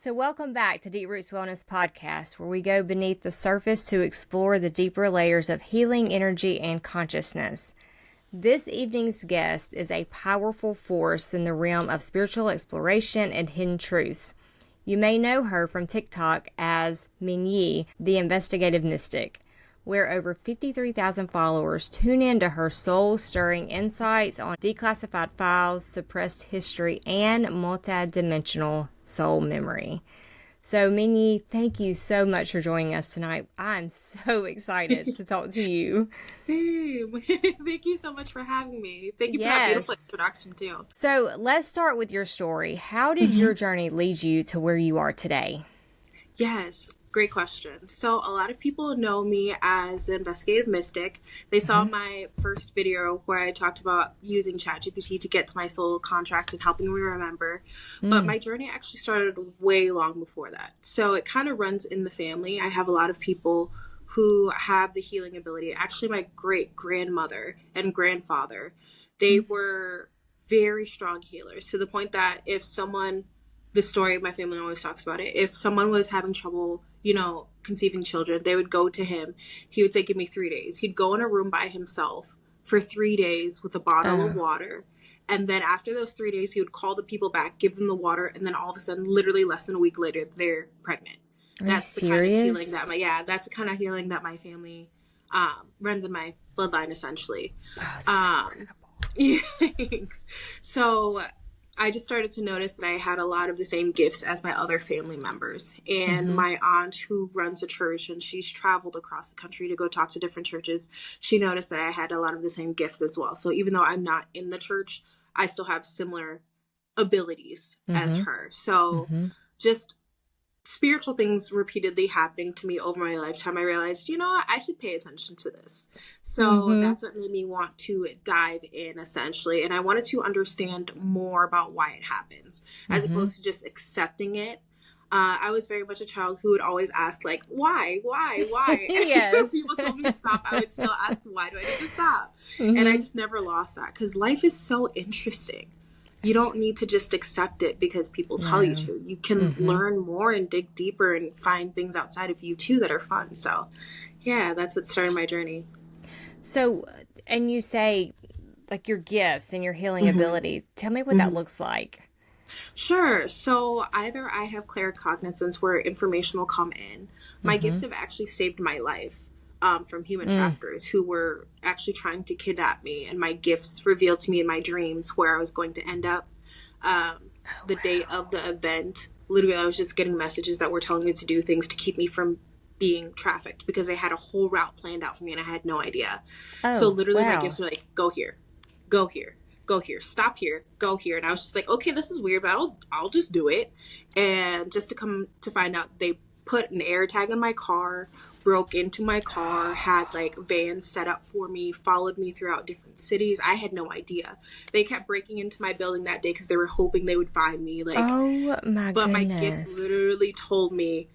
So welcome back to Deep Roots Wellness Podcast, where we go beneath the surface to explore the deeper layers of healing, energy, and consciousness. This evening's guest is a powerful force in the realm of spiritual exploration and hidden truths. You may know her from TikTok as Mehndyi, the Investigative Mystic, where over 53,000 followers tune into her soul-stirring insights on declassified files, suppressed history, and multidimensional soul memory. So, Mehndyi, thank you so much for joining us tonight. I'm so excited to talk to you. Hey, thank you so much for having me. Thank you for that beautiful introduction, too. So, let's start with your story. How did your journey lead you to where you are today? Yes, great question. So a lot of people know me as the Investigative Mystic. They saw my first video where I talked about using ChatGPT to get to my soul contract and helping me remember. But my journey actually started way long before that. So it kind of runs in the family. I have a lot of people who have the healing ability. Actually, my great-grandmother and grandfather, they were very strong healers, to the point that if someone, the story my family always talks about it, if someone was having trouble, conceiving children, they would go to him. He would say, give me 3 days. He'd go in a room by himself for 3 days with a bottle of water. And then after those 3 days, he would call the people back, give them the water. And then all of a sudden, literally less than a week later, they're pregnant. That's the kind of healing that's the kind of healing that my family runs in my bloodline, essentially. Oh, that's incredible. So I just started to notice that I had a lot of the same gifts as my other family members. And my aunt, who runs a church, and she's traveled across the country to go talk to different churches, she noticed that I had a lot of the same gifts as well. So even though I'm not in the church, I still have similar abilities as her. So just spiritual things repeatedly happening to me over my lifetime, I realized, you know what, I should pay attention to this. So that's what made me want to dive in, essentially. And I wanted to understand more about why it happens, as opposed to just accepting it. I was very much a child who would always ask, like, why? Yes. People told me to stop, I would still ask, why do I need to stop? And I just never lost that, because life is so interesting. You don't need to just accept it because people tell you to. You can learn more and dig deeper and find things outside of you, too, that are fun. So, yeah, that's what started my journey. So, and you say, like, your gifts and your healing ability. Tell me what that looks like. Sure. So either I have claircognizance, where information will come in. My gifts have actually saved my life. From human traffickers who were actually trying to kidnap me, and my gifts revealed to me in my dreams where I was going to end up. The day of the event, literally, I was just getting messages that were telling me to do things to keep me from being trafficked, because they had a whole route planned out for me and I had no idea. So literally my gifts were like, go here, go here, go here, stop here, go here. And I was just like, okay, this is weird, but I'll just do it. And just to come to find out, they put an air tag on my car, broke into my car, had like vans set up for me, followed me throughout different cities. I had no idea. They kept breaking into my building that day because they were hoping they would find me. Like, oh my but goodness. my gift literally told me,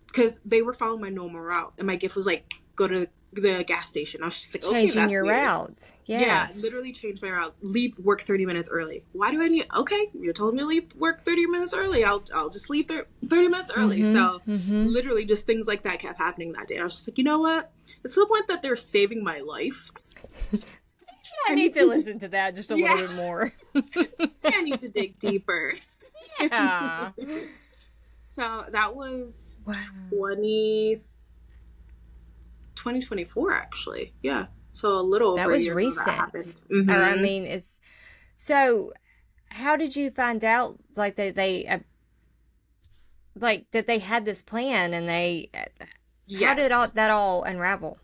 because they were following my normal route, and my gift was like, go to the gas station. I was just like, okay, changing that's your weird. route. Yes. Yeah, literally changed my route. Leave work 30 minutes early. Why do I need? Okay, you're telling me to leave work 30 minutes early. I'll just leave 30 minutes early. So literally just things like that kept happening that day. And I was just like, you know what? It's to the point that they're saving my life. I need to listen to that just a little bit more. I need to dig deeper. Yeah. So that was 2024, actually. Yeah. So a little that over was a year recent. ago that happened. Or, I mean, it's so. How did you find out, like, that they had this plan, and they? How did that all unravel?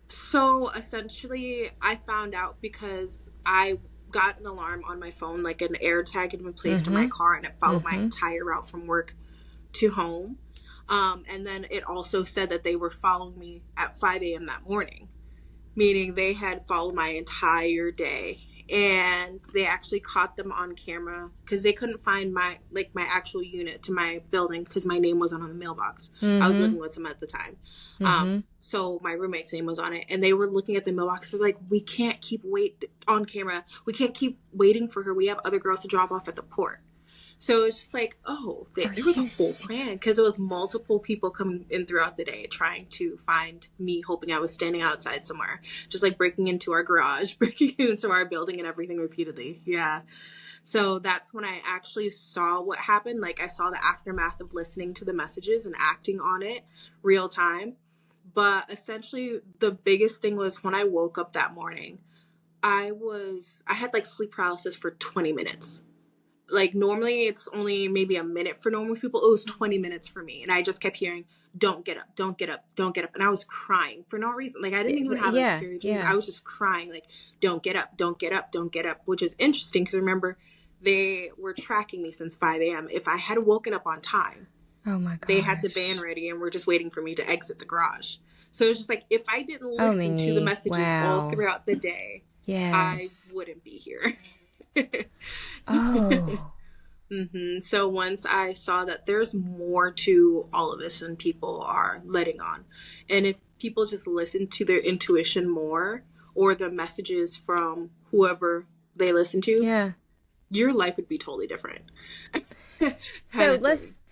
So essentially, I found out because I got an alarm on my phone, like an air tag had been placed in my car, and it followed my entire route from work to home. And then it also said that they were following me at 5 a.m. that morning, meaning they had followed my entire day. And they actually caught them on camera because they couldn't find my actual unit to my building because my name wasn't on the mailbox. I was living with them at the time. So my roommate's name was on it, and they were looking at the mailbox. They're like, we can't keep on camera. We can't keep waiting for her. We have other girls to drop off at the port. So it's just like, oh, there was a whole plan, because it was multiple people coming in throughout the day trying to find me, hoping I was standing outside somewhere, just like breaking into our garage, breaking into our building and everything repeatedly. Yeah. So that's when I actually saw what happened. Like, I saw the aftermath of listening to the messages and acting on it real time. But essentially, the biggest thing was when I woke up that morning, I had like sleep paralysis for 20 minutes. Like, normally it's only maybe a minute for normal people. It was 20 minutes for me. And I just kept hearing, don't get up, don't get up, don't get up. And I was crying for no reason. Like, I didn't even have a scary dream. I was just crying, like, don't get up, don't get up, don't get up, which is interesting because remember, they were tracking me since 5 a.m. If I had woken up on time, oh my gosh, they had the van ready and were just waiting for me to exit the garage. So it was just like, if I didn't listen to the messages all throughout the day, I wouldn't be here. Oh. So once I saw that there's more to all of this than people are letting on, and if people just listen to their intuition more, or the messages from whoever they listen to, your life would be totally different. So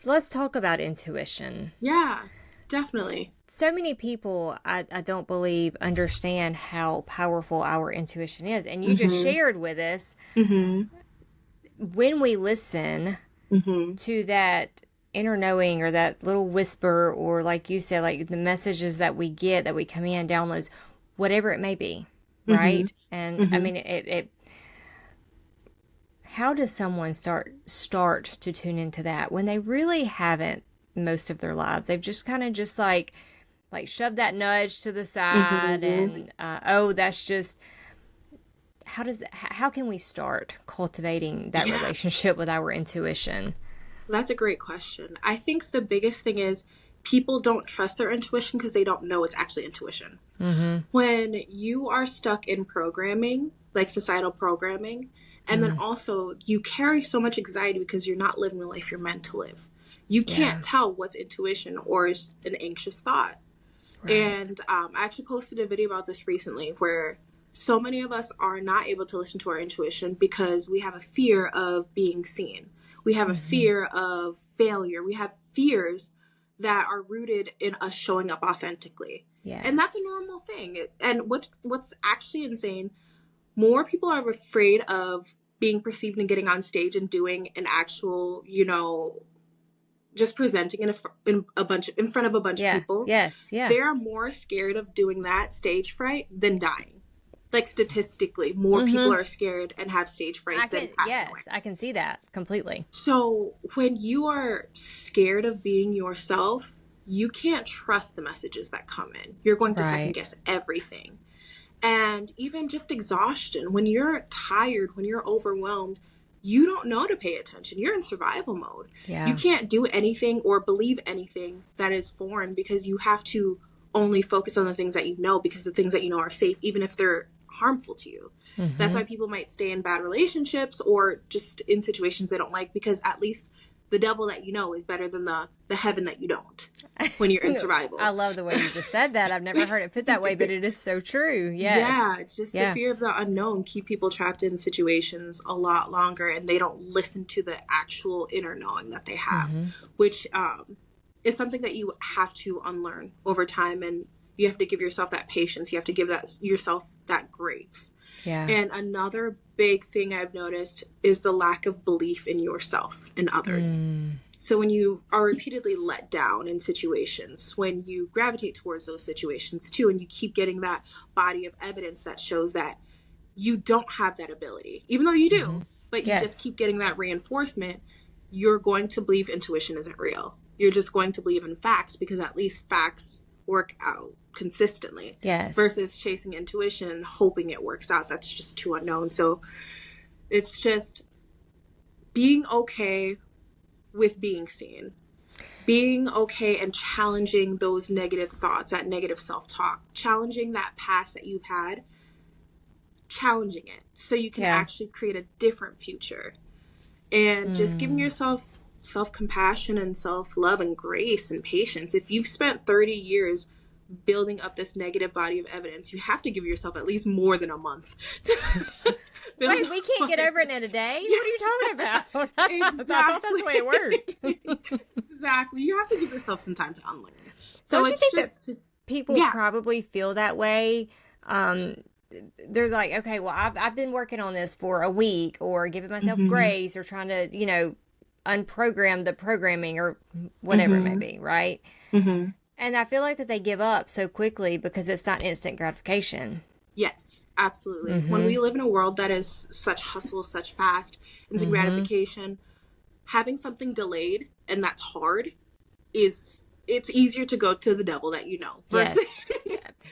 let's talk about intuition. Yeah, definitely. So many people, I don't believe, understand how powerful our intuition is. And you just shared with us, when we listen to that inner knowing or that little whisper, or like you said, like the messages that we get, that we come in, downloads, whatever it may be, right? And I mean, it how does someone start to tune into that when they really haven't most of their lives? They've just kind of just like shoved that nudge to the side, and that's just, how can we start cultivating that relationship with our intuition? That's a great question. I think the biggest thing is people don't trust their intuition because they don't know it's actually intuition. When you are stuck in programming, like societal programming, and then also you carry so much anxiety because you're not living the life you're meant to live. You can't tell what's intuition or is an anxious thought. Right. And I actually posted a video about this recently, where so many of us are not able to listen to our intuition because we have a fear of being seen. We have a fear of failure. We have fears that are rooted in us showing up authentically. Yes. And that's a normal thing. And what's actually insane, more people are afraid of being perceived and getting on stage and doing an actual, just presenting in front of a bunch of people. Yes, yeah. They're more scared of doing that stage fright than dying. Like, statistically, more people are scared and have stage fright than passing away. Yes, I can see that completely. So when you are scared of being yourself, you can't trust the messages that come in. You're going to second guess everything. And even just exhaustion, when you're tired, when you're overwhelmed, you don't know to pay attention. You're in survival mode. Yeah. You can't do anything or believe anything that is foreign, because you have to only focus on the things that you know, because the things that you know are safe, even if they're harmful to you. That's why people might stay in bad relationships or just in situations they don't like, because at least the devil that you know is better than the heaven that you don't when you're in survival. I love the way you just said that. I've never heard it put that way, but it is so true. Yes. Yeah, just the fear of the unknown keep people trapped in situations a lot longer, and they don't listen to the actual inner knowing that they have, which is something that you have to unlearn over time, and you have to give yourself that patience. You have to give yourself that grace. Yeah. And another big thing I've noticed is the lack of belief in yourself and others. So when you are repeatedly let down in situations, when you gravitate towards those situations too, and you keep getting that body of evidence that shows that you don't have that ability, even though you do, but you just keep getting that reinforcement, you're going to believe intuition isn't real. You're just going to believe in facts, because at least facts work out consistently. Yes. Versus chasing intuition and hoping it works out. That's just too unknown. So it's just being okay with being seen. Being okay and challenging those negative thoughts, that negative self-talk, challenging that past that you've had, challenging it so you can actually create a different future. And just giving yourself self-compassion and self-love and grace and patience. If you've spent 30 years building up this negative body of evidence, you have to give yourself at least more than a month Wait, we can't get over it in a day? What are you talking about? I thought that's the way it worked. Exactly. You have to give yourself some time to unlearn. So don't you think that people probably feel that way? They're like, okay, well, I've been working on this for a week, or giving myself grace, or trying to, unprogram the programming, or whatever it may be, right? And I feel like that they give up so quickly because it's not instant gratification. Yes, absolutely. When we live in a world that is such hustle, such fast, instant gratification, having something delayed and that's hard it's easier to go to the devil that you know versus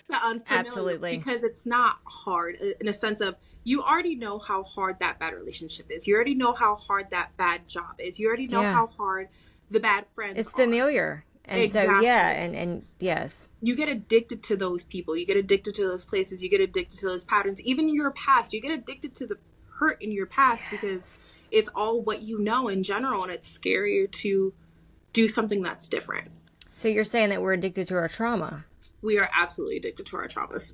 the unfamiliar. Absolutely. Because it's not hard in a sense of you already know how hard that bad relationship is. You already know how hard that bad job is. You already know how hard the bad friends It's familiar. And exactly. So, and yes. You get addicted to those people. You get addicted to those places. You get addicted to those patterns. Even your past. You get addicted to the hurt in your past because it's all what you know in general, and it's scarier to do something that's different. So you're saying that we're addicted to our trauma? We are absolutely addicted to our traumas,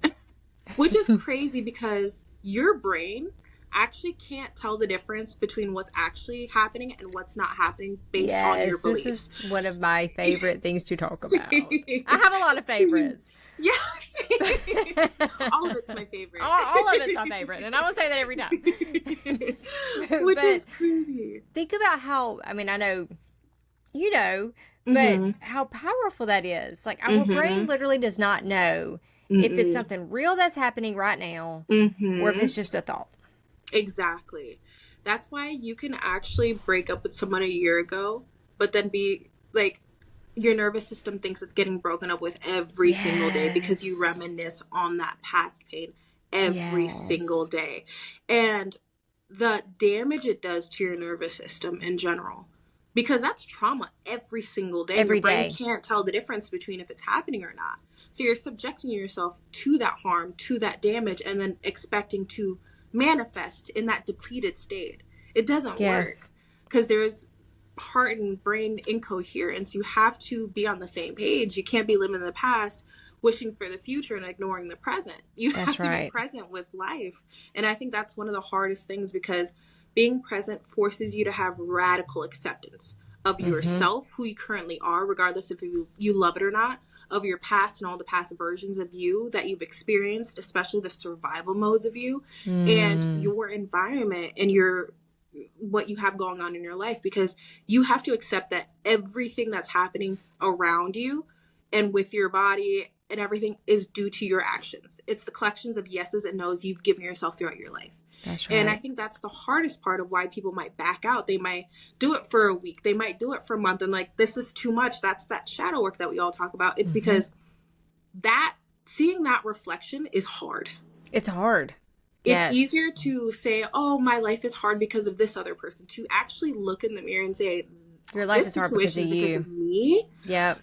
which is crazy because your brain actually can't tell the difference between what's actually happening and what's not happening based on your beliefs. This is one of my favorite things to talk about. I have a lot of favorites. Yes. All of it's my favorite. All of it's my favorite. And I will say that every time. Which is crazy. Think about how, I know, but how powerful that is. Like, our brain literally does not know if it's something real that's happening right now or if it's just a thought. Exactly. That's why you can actually break up with someone a year ago, but then be like, your nervous system thinks it's getting broken up with every single day because you reminisce on that past pain every single day. And the damage it does to your nervous system in general, because that's trauma every single day. Every your brain day. Can't tell the difference between if it's happening or not. So you're subjecting yourself to that harm, to that damage, and then expecting to manifest in that depleted state. It doesn't work because there's heart and brain incoherence. You have to be on the same page. You can't be living in the past, wishing for the future and ignoring the present. You have to be present with life. And I think that's one of the hardest things, because being present forces you to have radical acceptance of yourself, who you currently are, regardless if you love it or not, of your past and all the past versions of you that you've experienced, especially the survival modes of you, and your environment and what you have going on in your life, because you have to accept that everything that's happening around you and with your body and everything is due to your actions. It's the collections of yeses and nos you've given yourself throughout your life. That's right. And I think that's the hardest part of why people might back out. They might do it for a week. They might do it for a month. And like, this is too much. That's that shadow work that we all talk about. It's because seeing that reflection is hard. It's hard. It's easier to say, oh, my life is hard because of this other person. To actually look in the mirror and say, your life is hard because of you. Because of me. Yep.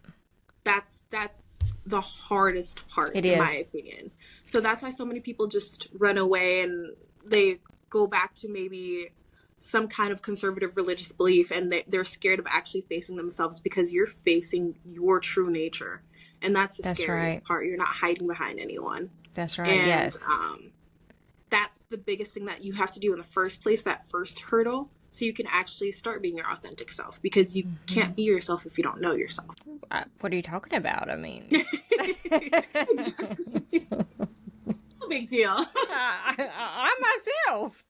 That's the hardest part, in my opinion. So that's why so many people just run away and they go back to maybe some kind of conservative religious belief, and they're scared of actually facing themselves, because you're facing your true nature. And that's the scariest part. You're not hiding behind anyone. That's right. And, that's the biggest thing that you have to do in the first place, that first hurdle, so you can actually start being your authentic self, because you can't be yourself if you don't know yourself. What are you talking about? I mean, no big deal. I'm myself.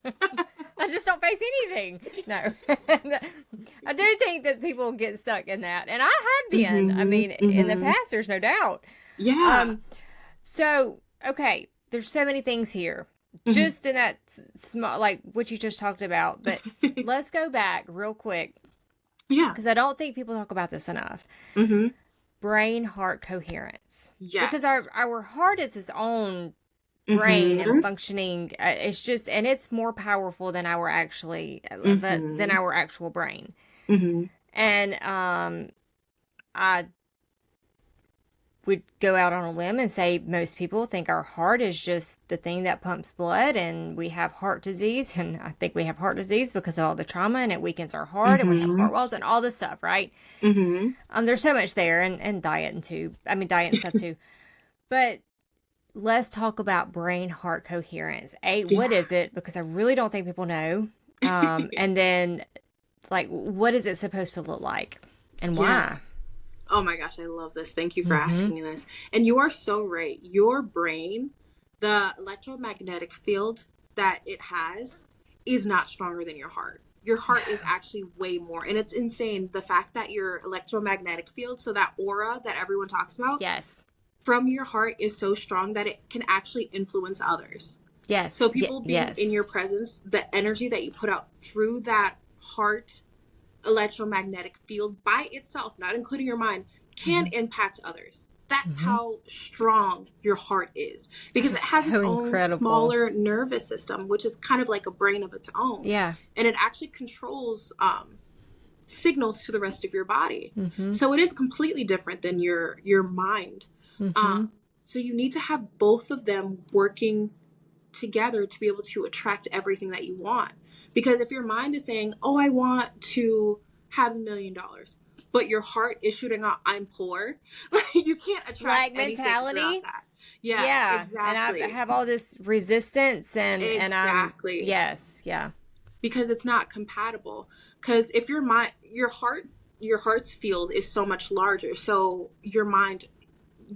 I just don't face anything. No. I do think that people get stuck in that. And I have been. I mean, in the past, there's no doubt. Yeah. So, okay, there's so many things here. Just in that small, like what you just talked about. But let's go back real quick. Yeah. Because I don't think people talk about this enough. Brain-heart coherence. Yes. Because our heart is its own brain and functioning. It's just, and it's more powerful than our than our actual brain. And I would go out on a limb and say most people think our heart is just the thing that pumps blood, and we have heart disease. And I think we have heart disease because of all the trauma, and it weakens our heart, and we have heart walls and all this stuff, right? There's so much there, and diet and stuff too. But let's talk about brain heart coherence. What Yeah. is it? Because I really don't think people know. And then, like, what is it supposed to look like and why? Yes. Oh my gosh, I love this. Thank you for asking me this. And you are so right. Your brain, the electromagnetic field that it has, is not stronger than your heart. Your heart is actually way more. And it's insane the fact that your electromagnetic field, so that aura that everyone talks about, Yes. from your heart is so strong that it can actually influence others. Yes. So people being in your Yes. presence, the energy that you put out through that heart electromagnetic field by itself, not including your mind, can impact others. That's how strong your heart is, That because is it has its so own incredible. smaller nervous system, which is kind of like a brain of its own. Yeah. And it actually controls signals to the rest of your body. So it is completely different than your mind. So you need to have both of them working together to be able to attract everything that you want. Because if your mind is saying, oh, I want to have $1,000,000, but your heart is shooting out, I'm poor, you can't attract Lack anything throughout mentality. that. Yeah, Yeah. And I exactly. have all this resistance and I'm, Exactly. yes. Yeah. Because it's not compatible. Because if your mind, your heart's field is so much larger, so your mind,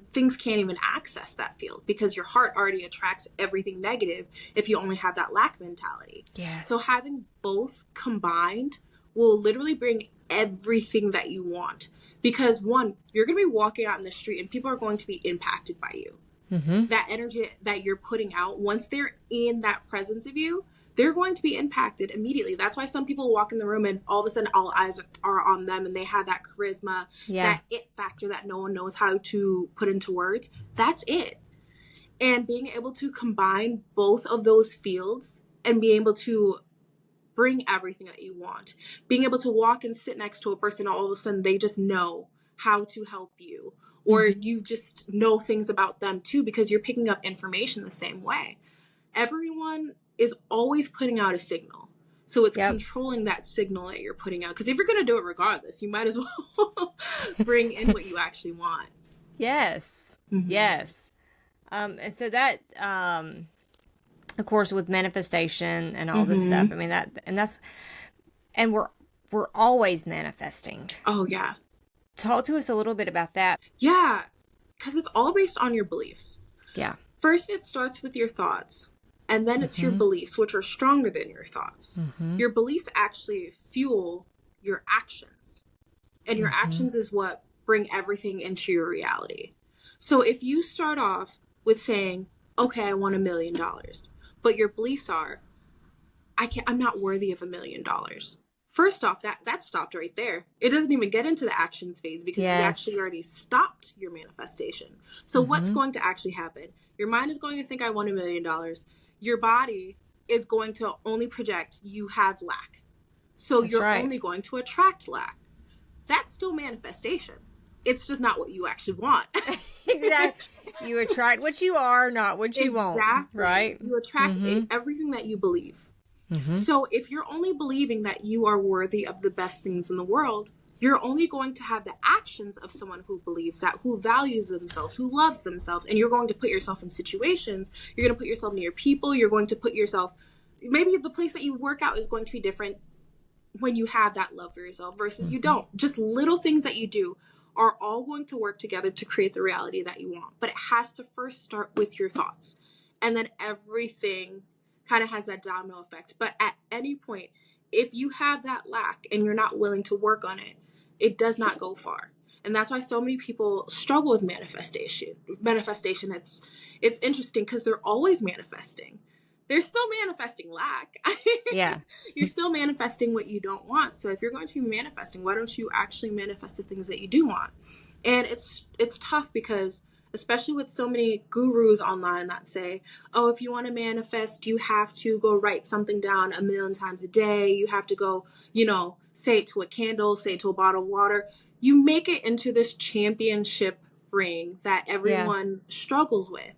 things can't even access that field because your heart already attracts everything negative if you only have that lack mentality. So Yes. having both combined will literally bring everything that you want. Because one, you're going to be walking out in the street and people are going to be impacted by you. That energy that you're putting out, once they're in that presence of you, they're going to be impacted immediately. That's why some people walk in the room and all of a sudden all eyes are on them and they have that charisma, Yeah. that it factor that no one knows how to put into words. That's it. And being able to combine both of those fields and be able to bring everything that you want. Being able to walk and sit next to a person, all of a sudden they just know how to help you. Or you just know things about them too because you're picking up information the same way. Everyone is always putting out a signal. So it's Yep. controlling that signal that you're putting out. Because if you're going to do it regardless, you might as well bring in what you actually want. Yes. Yes. And so that, of course, with manifestation and all this stuff, I mean, and we're always manifesting. Oh, yeah. Talk to us a little bit about that. Yeah. Because it's all based on your beliefs. Yeah. First, it starts with your thoughts, and then it's your beliefs, which are stronger than your thoughts. Your beliefs actually fuel your actions, and your actions is what bring everything into your reality. So if you start off with saying, okay, I want $1,000,000, but your beliefs are, I'm not worthy of $1,000,000. First off, that stopped right there. It doesn't even get into the actions phase because you actually Yes. already stopped your manifestation. So what's going to actually happen? Your mind is going to think I want $1,000,000. Your body is going to only project you have lack. So That's you're right. only going to attract lack. That's still manifestation. It's just not what you actually want. Exactly. You attract what you are, not what you want. Exactly. Right? You attract everything that you believe. So if you're only believing that you are worthy of the best things in the world, you're only going to have the actions of someone who believes that, who values themselves, who loves themselves. And you're going to put yourself in situations, you're going to put yourself near people, you're going to put yourself, maybe the place that you work out is going to be different when you have that love for yourself versus you don't. Just little things that you do are all going to work together to create the reality that you want. But it has to first start with your thoughts. And then everything kind of has that domino effect. But at any point, if you have that lack and you're not willing to work on it, it does not go far. And that's why so many people struggle with manifestation. It's interesting because they're always manifesting. They're still manifesting lack. Yeah. You're still manifesting what you don't want. So if you're going to be manifesting, why don't you actually manifest the things that you do want? And it's tough because especially with so many gurus online that say, oh, if you want to manifest, you have to go write something down 1,000,000 times a day. You have to go, say it to a candle, say it to a bottle of water. You make it into this championship ring that everyone struggles with.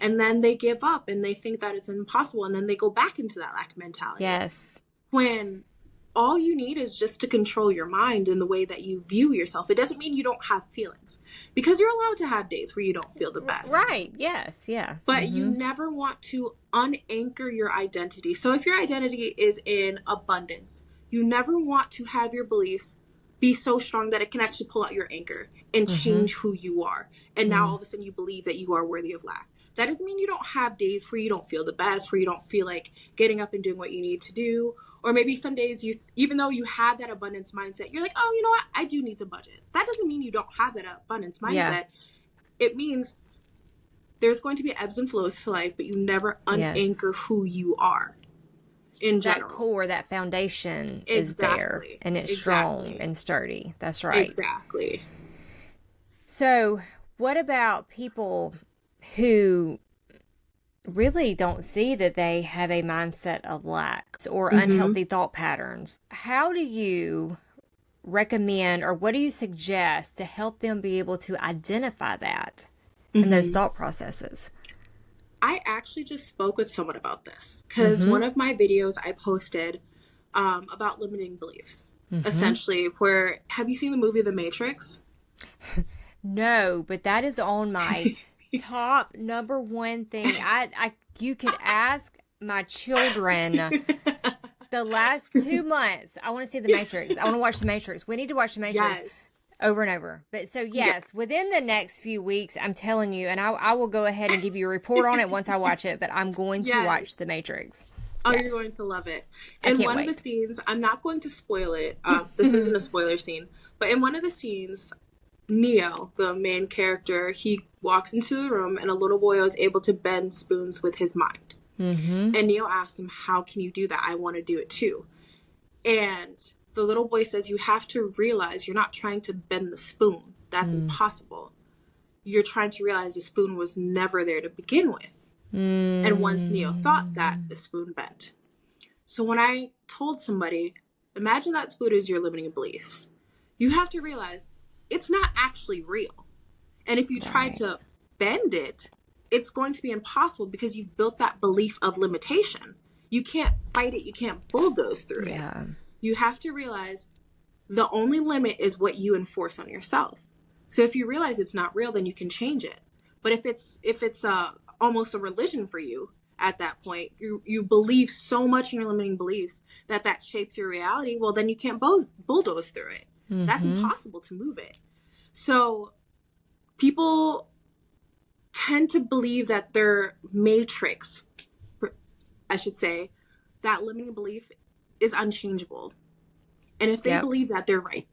And then they give up and they think that it's impossible. And then they go back into that lack mentality. Yes. When all you need is just to control your mind and the way that you view yourself. It doesn't mean you don't have feelings, because you're allowed to have days where you don't feel the best. Right. Yes. Yeah. But you never want to unanchor your identity. So if your identity is in abundance, you never want to have your beliefs be so strong that it can actually pull out your anchor and change who you are. And now all of a sudden you believe that you are worthy of lack. That doesn't mean you don't have days where you don't feel the best, where you don't feel like getting up and doing what you need to do. Or maybe some days even though you have that abundance mindset, you're like, oh, you know what? I do need to budget. That doesn't mean you don't have that abundance mindset. Yeah. It means there's going to be ebbs and flows to life, but you never unanchor who you are in general. That core, that foundation is there, and it's strong and sturdy. That's right. Exactly. So what about people who really don't see that they have a mindset of lack or unhealthy thought patterns? How do you recommend, or what do you suggest to help them be able to identify that in those thought processes? I actually just spoke with someone about this, because one of my videos I posted about limiting beliefs, essentially, where, have you seen the movie The Matrix? No, but that is on my top number one thing. You could ask my children the last 2 months. I want to see The Matrix. I want to watch The Matrix. We need to watch The Matrix over and over. But so, yes, within the next few weeks, I'm telling you, and I will go ahead and give you a report on it once I watch it, but I'm going to watch The Matrix. Oh, you're going to love it. In one of the scenes, I'm not going to spoil it. This isn't a spoiler scene. But in one of the scenes, Neo, the main character, he walks into the room and a little boy is able to bend spoons with his mind. And Neo asks him, how can you do that? I want to do it too. And the little boy says, you have to realize you're not trying to bend the spoon. That's impossible. You're trying to realize the spoon was never there to begin with. And once Neo thought that, the spoon bent. So when I told somebody, imagine that spoon is your limiting beliefs, you have to realize it's not actually real. And if you try to bend it, it's going to be impossible, because you've built that belief of limitation. You can't fight it. You can't bulldoze through it. You have to realize the only limit is what you enforce on yourself. So if you realize it's not real, then you can change it. But if it's almost a religion for you at that point, you believe so much in your limiting beliefs that shapes your reality, well, then you can't bulldoze through it. That's impossible to move it. So people tend to believe that their matrix, I should say, that limiting belief is unchangeable. And if they believe that, they're right.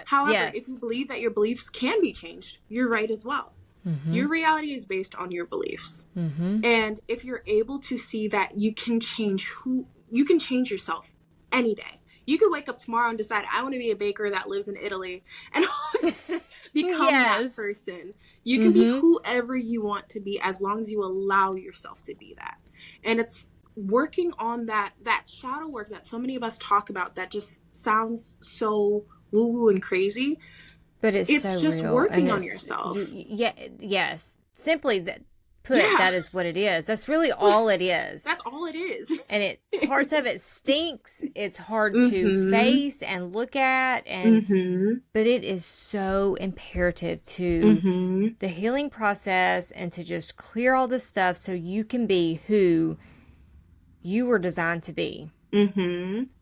However, if you believe that your beliefs can be changed, you're right as well. Your reality is based on your beliefs. And if you're able to see that you can change yourself any day. You could wake up tomorrow and decide, I want to be a baker that lives in Italy, and become that person. You can be whoever you want to be, as long as you allow yourself to be that. And it's working on that shadow work that so many of us talk about that just sounds so woo-woo and crazy. But it's so just real. working on yourself. Yes. Simply that is what it is. That's really all it is. That's all it is. And parts of it stinks. It's hard to face and look at, but it is so imperative to the healing process, and to just clear all this stuff so you can be who you were designed to be.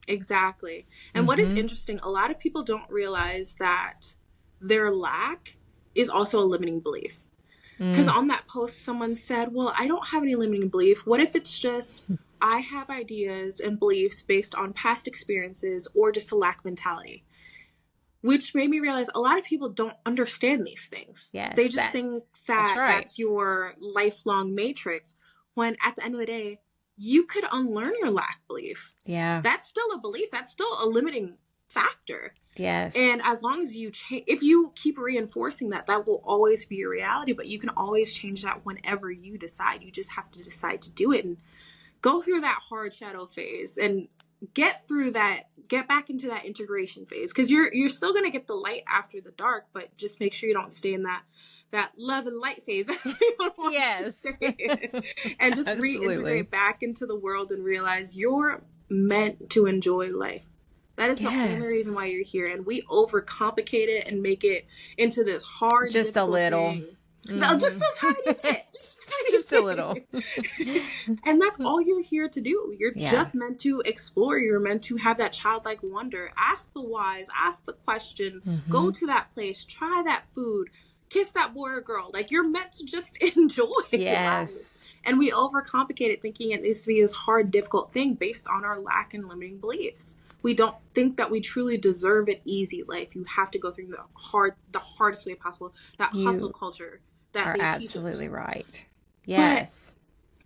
Exactly. And what is interesting, a lot of people don't realize that their lack is also a limiting belief. Because on that post, someone said, well, I don't have any limiting belief. What if it's just I have ideas and beliefs based on past experiences, or just a lack mentality? Which made me realize a lot of people don't understand these things. They just think that's your lifelong matrix, when at the end of the day, you could unlearn your lack belief. That's still a belief. That's still a limiting factor. And as long as you if you keep reinforcing that will always be your reality. But you can always change that whenever you decide. You just have to decide to do it and go through that hard shadow phase and get through that, get back into that integration phase, because you're still going to get the light after the dark, but just make sure you don't stay in that love and light phase. And just reintegrate back into the world and realize you're meant to enjoy life. That is the only reason why you're here. And we overcomplicate it and make it into this hard, just a little thing. No, just a tiny bit. Just a little. And that's all you're here to do. You're just meant to explore. You're meant to have that childlike wonder. Ask the whys, ask the question, go to that place, try that food, kiss that boy or girl. Like, you're meant to just enjoy life. And we overcomplicate it, thinking it needs to be this hard, difficult thing based on our lack and limiting beliefs. We don't think that we truly deserve an easy life. You have to go through the hardest way possible. That hustle culture that they teach us. Absolutely right. Yes.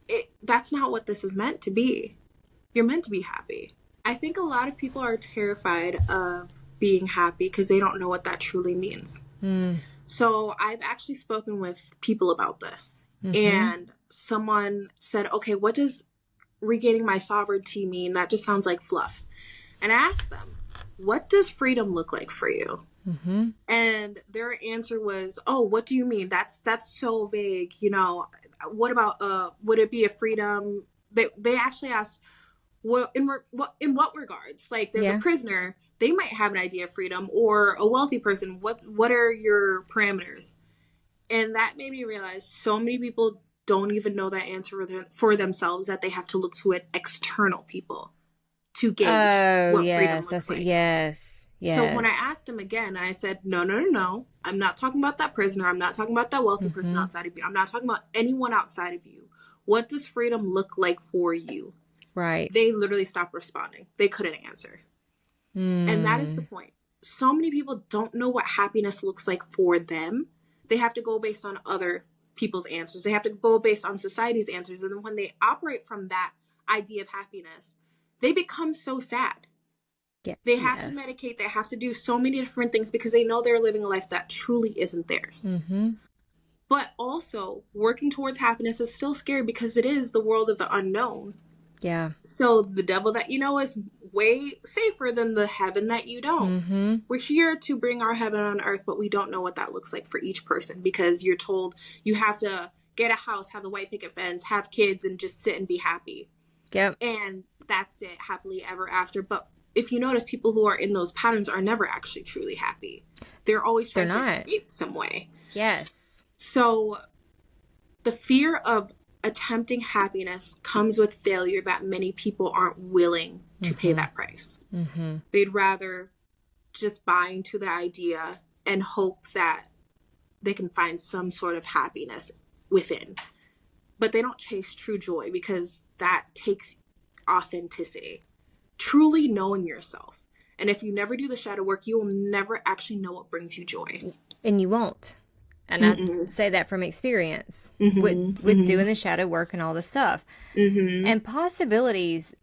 But that's not what this is meant to be. You're meant to be happy. I think a lot of people are terrified of being happy because they don't know what that truly means. So I've actually spoken with people about this. And someone said, okay, what does regaining my sovereignty mean? That just sounds like fluff. And I asked them, what does freedom look like for you? And their answer was, oh, what do you mean? That's so vague. You know, what about, would it be a freedom? They actually asked, in what regards? Like, there's a prisoner, they might have an idea of freedom, or a wealthy person. What are your parameters? And that made me realize so many people don't even know that answer for themselves, that they have to look to external people to gauge what freedom looks like. Yes. So when I asked him again, I said, no. I'm not talking about that prisoner. I'm not talking about that wealthy person outside of you. I'm not talking about anyone outside of you. What does freedom look like for you? Right. They literally stopped responding. They couldn't answer. And that is the point. So many people don't know what happiness looks like for them. They have to go based on other people's answers. They have to go based on society's answers. And then when they operate from that idea of happiness, they become so sad. They have to medicate. They have to do so many different things because they know they're living a life that truly isn't theirs. But also, working towards happiness is still scary because it is the world of the unknown. So the devil that you know is way safer than the heaven that you don't. We're here to bring our heaven on earth, but we don't know what that looks like for each person, because you're told you have to get a house, have the white picket fence, have kids, and just sit and be happy. And that's it, happily ever after. But if you notice, people who are in those patterns are never actually truly happy. They're always trying to escape some way. So the fear of attempting happiness comes with failure, that many people aren't willing to pay that price. They'd rather just buy into the idea and hope that they can find some sort of happiness within. But they don't chase true joy, because that takes authenticity. Truly knowing yourself. And if you never do the shadow work, you will never actually know what brings you joy. And you won't. And I say that from experience with doing the shadow work and all this stuff. And possibilities,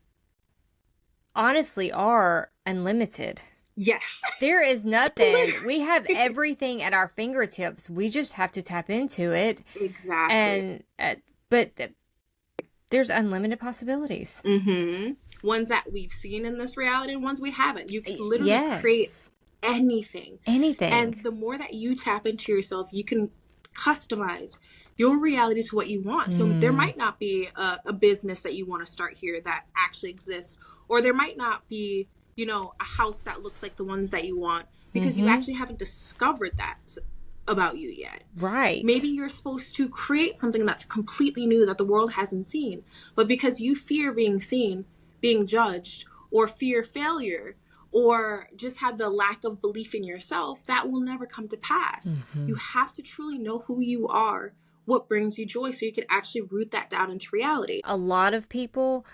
honestly, are unlimited. Yes. There is nothing. We have everything at our fingertips. We just have to tap into it. Exactly. And but there's unlimited possibilities. Ones that we've seen in this reality and ones we haven't. You can literally create anything. And the more that you tap into yourself, you can customize your reality to what you want. So there might not be a business that you want to start here that actually exists, or there might not be, you know, a house that looks like the ones that you want, because you actually haven't discovered that about you yet. Right. Maybe you're supposed to create something that's completely new that the world hasn't seen, but because you fear being seen, being judged, or fear failure, or just have the lack of belief in yourself, that will never come to pass. You have to truly know who you are, what brings you joy, so you can actually root that down into reality. A lot of people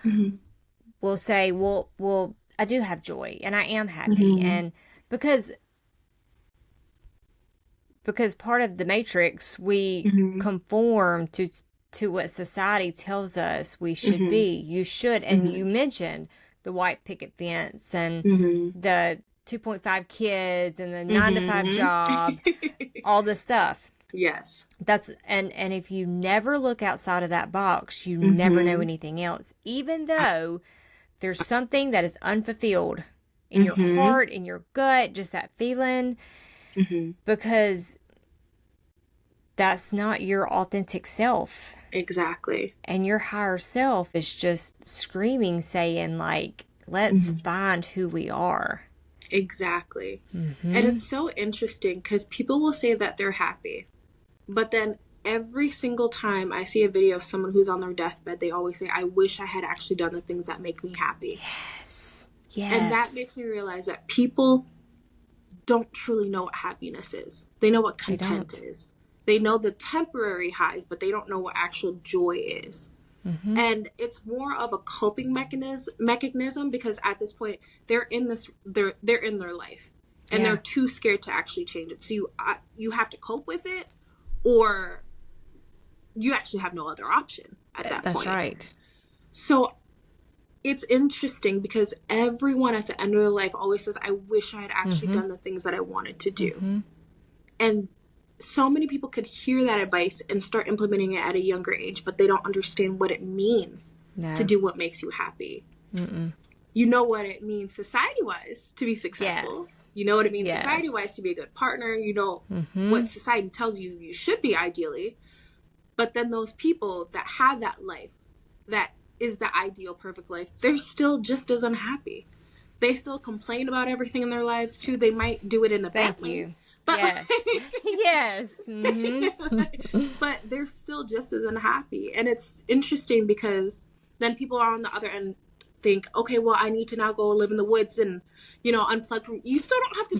will say, well, I do have joy and I am happy. And because part of the matrix, we conform to what society tells us we should be. You should. And you mentioned the white picket fence and the 2.5 kids and the 9-to-5 job, all this stuff. Yes. And if you never look outside of that box, you never know anything else, even though there's something that is unfulfilled in your heart, in your gut, just that feeling, because that's not your authentic self. Exactly. And your higher self is just screaming, saying, like, Let's find who we are. Exactly. And it's so interesting because people will say that they're happy, but then every single time I see a video of someone who's on their deathbed, they always say, I wish I had actually done the things that make me happy. Yes. Yes. And that makes me realize that people don't truly know what happiness is. They know what content is. They know the temporary highs, but they don't know what actual joy is. And it's more of a coping mechanism because at this point they're in their life and they're too scared to actually change it. So you have to cope with it, or you actually have no other option at that point. That's right. So it's interesting because everyone at the end of their life always says, I wish I had actually done the things that I wanted to do. And so many people could hear that advice and start implementing it at a younger age, but they don't understand what it means to do what makes you happy. You know what it means society-wise to be successful. Yes. You know what it means society-wise to be a good partner. You know what society tells you you should be ideally. But then those people that have that life, that is the ideal perfect life, they're still just as unhappy. They still complain about everything in their lives too. They might do it in a bad way. But yes. But they're still just as unhappy. And it's interesting because then people are on the other end think, okay, well, I need to now go live in the woods and, unplug from, you don't have to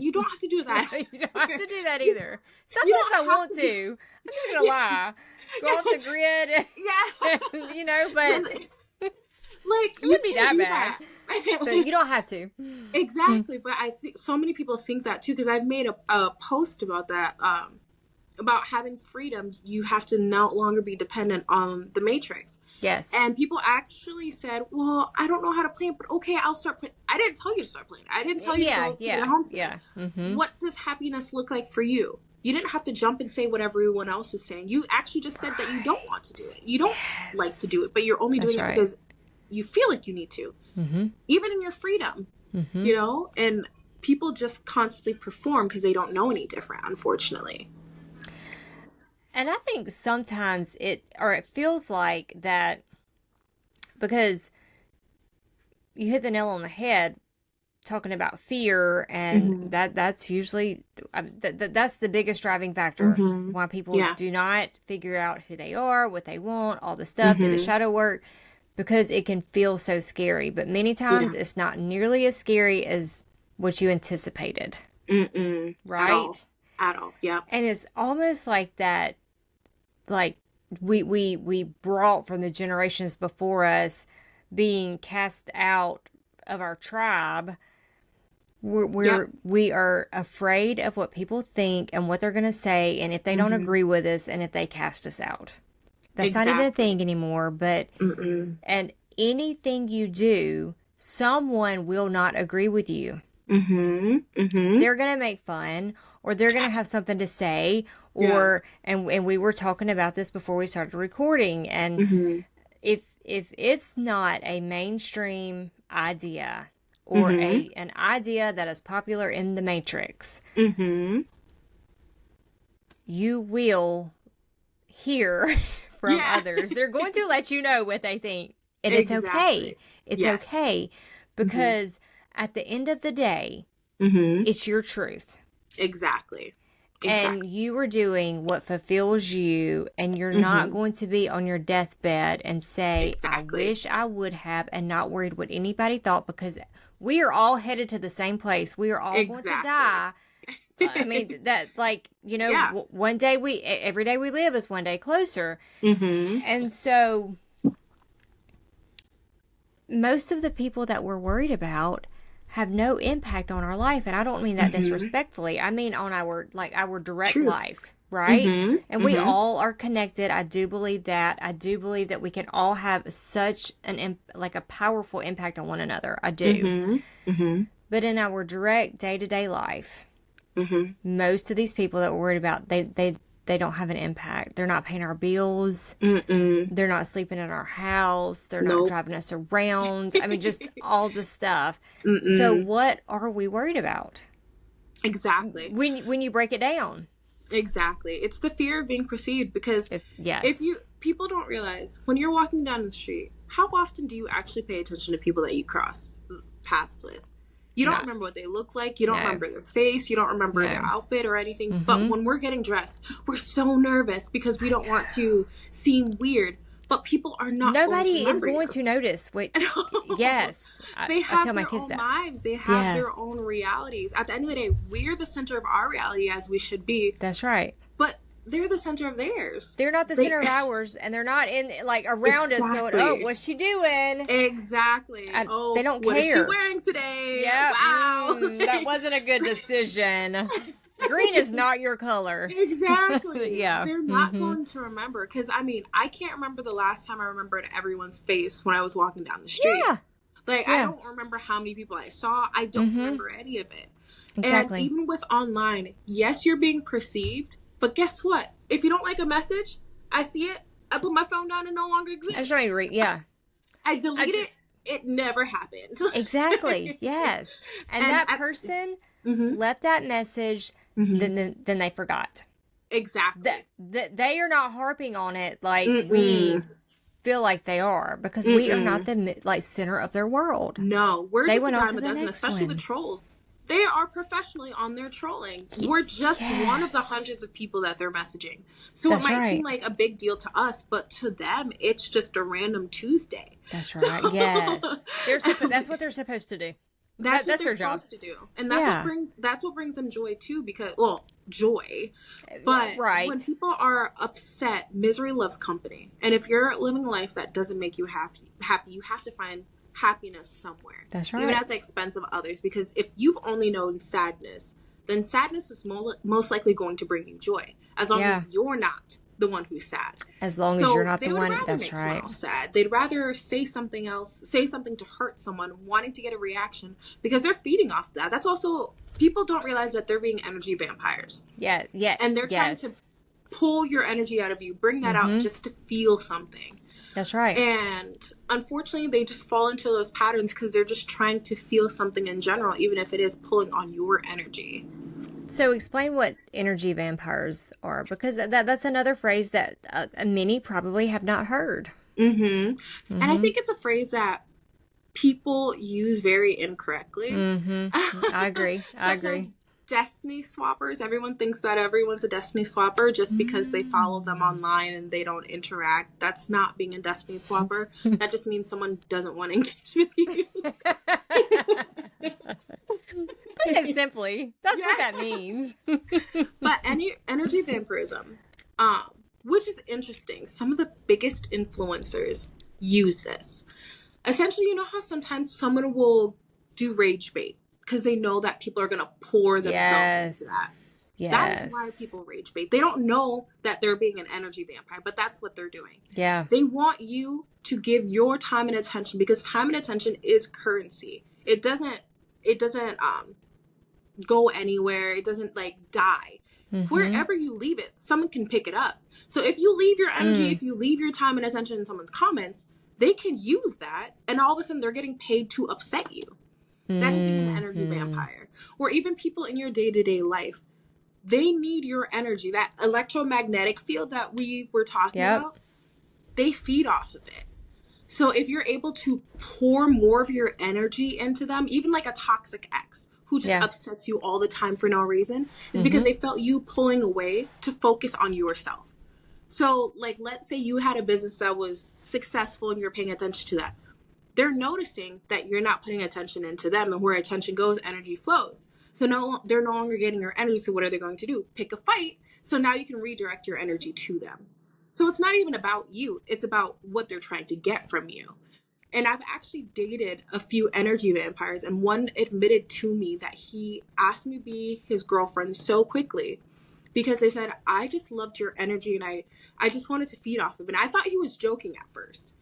do that. You don't have to do that either. Sometimes I want to. I'm not going to lie. Go off the grid. But like, it wouldn't be that bad. But you don't have to. Exactly. But I think so many people think that too, because I've made a post about that, about having freedom. You have to no longer be dependent on the matrix. Yes. And people actually said, well, I don't know how to play it, but okay, I'll start playing. I didn't tell you to start playing. I didn't tell you to go to the home. Yeah. What does happiness look like for you? You didn't have to jump and say what everyone else was saying. You actually just said that you don't want to do it. You don't like to do it, but you're only doing it because you feel like you need to. Even in your freedom, and people just constantly perform because they don't know any different, unfortunately. And I think sometimes it feels like that, because you hit the nail on the head talking about fear, and that's usually that's the biggest driving factor why people do not figure out who they are, what they want, all the stuff, do the shadow work, because it can feel so scary. But many times it's not nearly as scary as what you anticipated. Right? At all. Yeah. And it's almost like that, like we brought from the generations before us, being cast out of our tribe. We are afraid of what people think and what they're going to say, and if they don't agree with us, and if they cast us out. That's not even a thing anymore. But and anything you do, someone will not agree with you. They're going to make fun, or they're going to have something to say, or and we were talking about this before we started recording, and if it's not a mainstream idea, or an idea that is popular in the matrix, you will hear from others. They're going to let you know what they think, and it's okay. It's okay, because at the end of the day, it's your truth. Exactly. And you are doing what fulfills you, and you're not going to be on your deathbed and say, I wish I would have, and not worried what anybody thought, because we are all headed to the same place. We are all going to die. I mean, that, like, one day every day we live is one day closer. And so most of the people that we're worried about have no impact on our life. And I don't mean that disrespectfully. I mean on our direct life, right? And we all are connected. I do believe that. I do believe that we can all have such a powerful impact on one another. I do. But in our direct day-to-day life, most of these people that we're worried about, they don't have an impact. They're not paying our bills. They're not sleeping in our house. They're not driving us around. I mean, just all the stuff. So what are we worried about? Exactly. When you break it down. Exactly. It's the fear of being perceived, because people don't realize when you're walking down the street, how often do you actually pay attention to people that you cross? paths with. You don't No. remember what they look like. You don't No. remember their face. You don't remember No. their outfit or anything. But when we're getting dressed, we're so nervous because we don't want to seem weird. But people are not Nobody is going going to to notice. Wait, yes. They I have tell my their kids own that. lives. They have Yes. their own realities. At the end of the day, we're the center of our reality as we should be. That's right. But they're the center of theirs. They're not the center of ours, and they're not in like around us going, "Oh, what's she doing?" Exactly. They don't what care. What is she wearing today? Yeah. Wow. That wasn't a good decision. Green is not your color. Exactly. Yeah. They're not going to remember. Because, I mean, I can't remember the last time I remembered everyone's face when I was walking down the street. Yeah. Like, I don't remember how many people I saw. I don't remember any of it. Exactly. And even with online, yes, you're being perceived. But guess what? If you don't like a message, I see it. I put my phone down and no longer exists. I was trying to read. Yeah. I delete it. It never happened. Exactly. Yes. And that person left that message, then they forgot. Exactly. That they are not harping on it like we feel like they are, because we are not the center of their world. No, we're just a went on dime to a the dozen, next especially one. with trolls. They are professionally on their trolling. We're just one of the hundreds of people that they're messaging. So That's it might right. seem like a big deal to us, but to them, it's just a random Tuesday. That's right. Yes. That's what they're supposed to do. That's what their they're job. supposed to do. And that's what brings them joy too, because, well, joy. But when people are upset, misery loves company. And if you're living a life that doesn't make you happy, you have to find happiness somewhere. That's right. Even at the expense of others. Because if you've only known sadness, then sadness is most likely going to bring you joy. As long as you're not the one who's sad. As long as you're not the one. That's make right. someone else sad. They'd rather say something else, say something to hurt someone, wanting to get a reaction, because they're feeding off that. That's also, people don't realize that they're being energy vampires. Yeah. And they're trying to pull your energy out of you, bring that out just to feel something. That's right. And unfortunately, they just fall into those patterns because they're just trying to feel something in general, even if it is pulling on your energy. So explain what energy vampires are, because that's another phrase that many probably have not heard. And I think it's a phrase that people use very incorrectly. I agree. I agree. Destiny swappers. Everyone thinks that everyone's a destiny swapper just because they follow them online and they don't interact. That's not being a destiny swapper. That just means someone doesn't want to engage with you. Put it simply, that's what that means. But energy vampirism, which is interesting. Some of the biggest influencers use this. Essentially, you know how sometimes someone will do rage bait because they know that people are going to pour themselves into that. Yes. That is why people rage bait. They don't know that they're being an energy vampire, but that's what they're doing. Yeah. They want you to give your time and attention, because time and attention is currency. It doesn't go anywhere. It doesn't die. Wherever you leave it, someone can pick it up. So if you leave your energy, if you leave your time and attention in someone's comments, they can use that, and all of a sudden they're getting paid to upset you. That is being an energy vampire. Or even people in your day-to-day life, they need your energy. That electromagnetic field that we were talking about, they feed off of it. So if you're able to pour more of your energy into them, even like a toxic ex who just upsets you all the time for no reason, is because they felt you pulling away to focus on yourself. So let's say you had a business that was successful and you're paying attention to that. They're noticing that you're not putting attention into them, and where attention goes, energy flows. So they're no longer getting your energy. So what are they going to do? Pick a fight. So now you can redirect your energy to them. So it's not even about you. It's about what they're trying to get from you. And I've actually dated a few energy vampires, and one admitted to me that he asked me to be his girlfriend so quickly because they said, I just loved your energy and I just wanted to feed off of it. And I thought he was joking at first.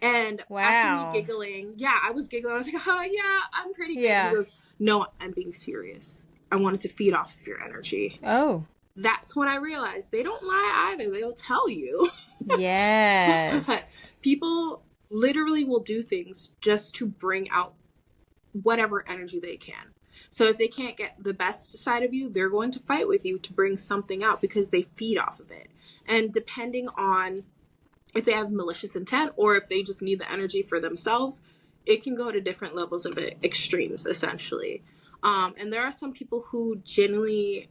And after me giggling, I was giggling. I was like, oh, yeah, I'm pretty good. He goes, no, I'm being serious. I wanted to feed off of your energy. Oh. That's when I realized they don't lie either. They'll tell you. Yes. People literally will do things just to bring out whatever energy they can. So if they can't get the best side of you, they're going to fight with you to bring something out because they feed off of it. And depending on if they have malicious intent or if they just need the energy for themselves, it can go to different levels of extremes, essentially. And there are some people who genuinely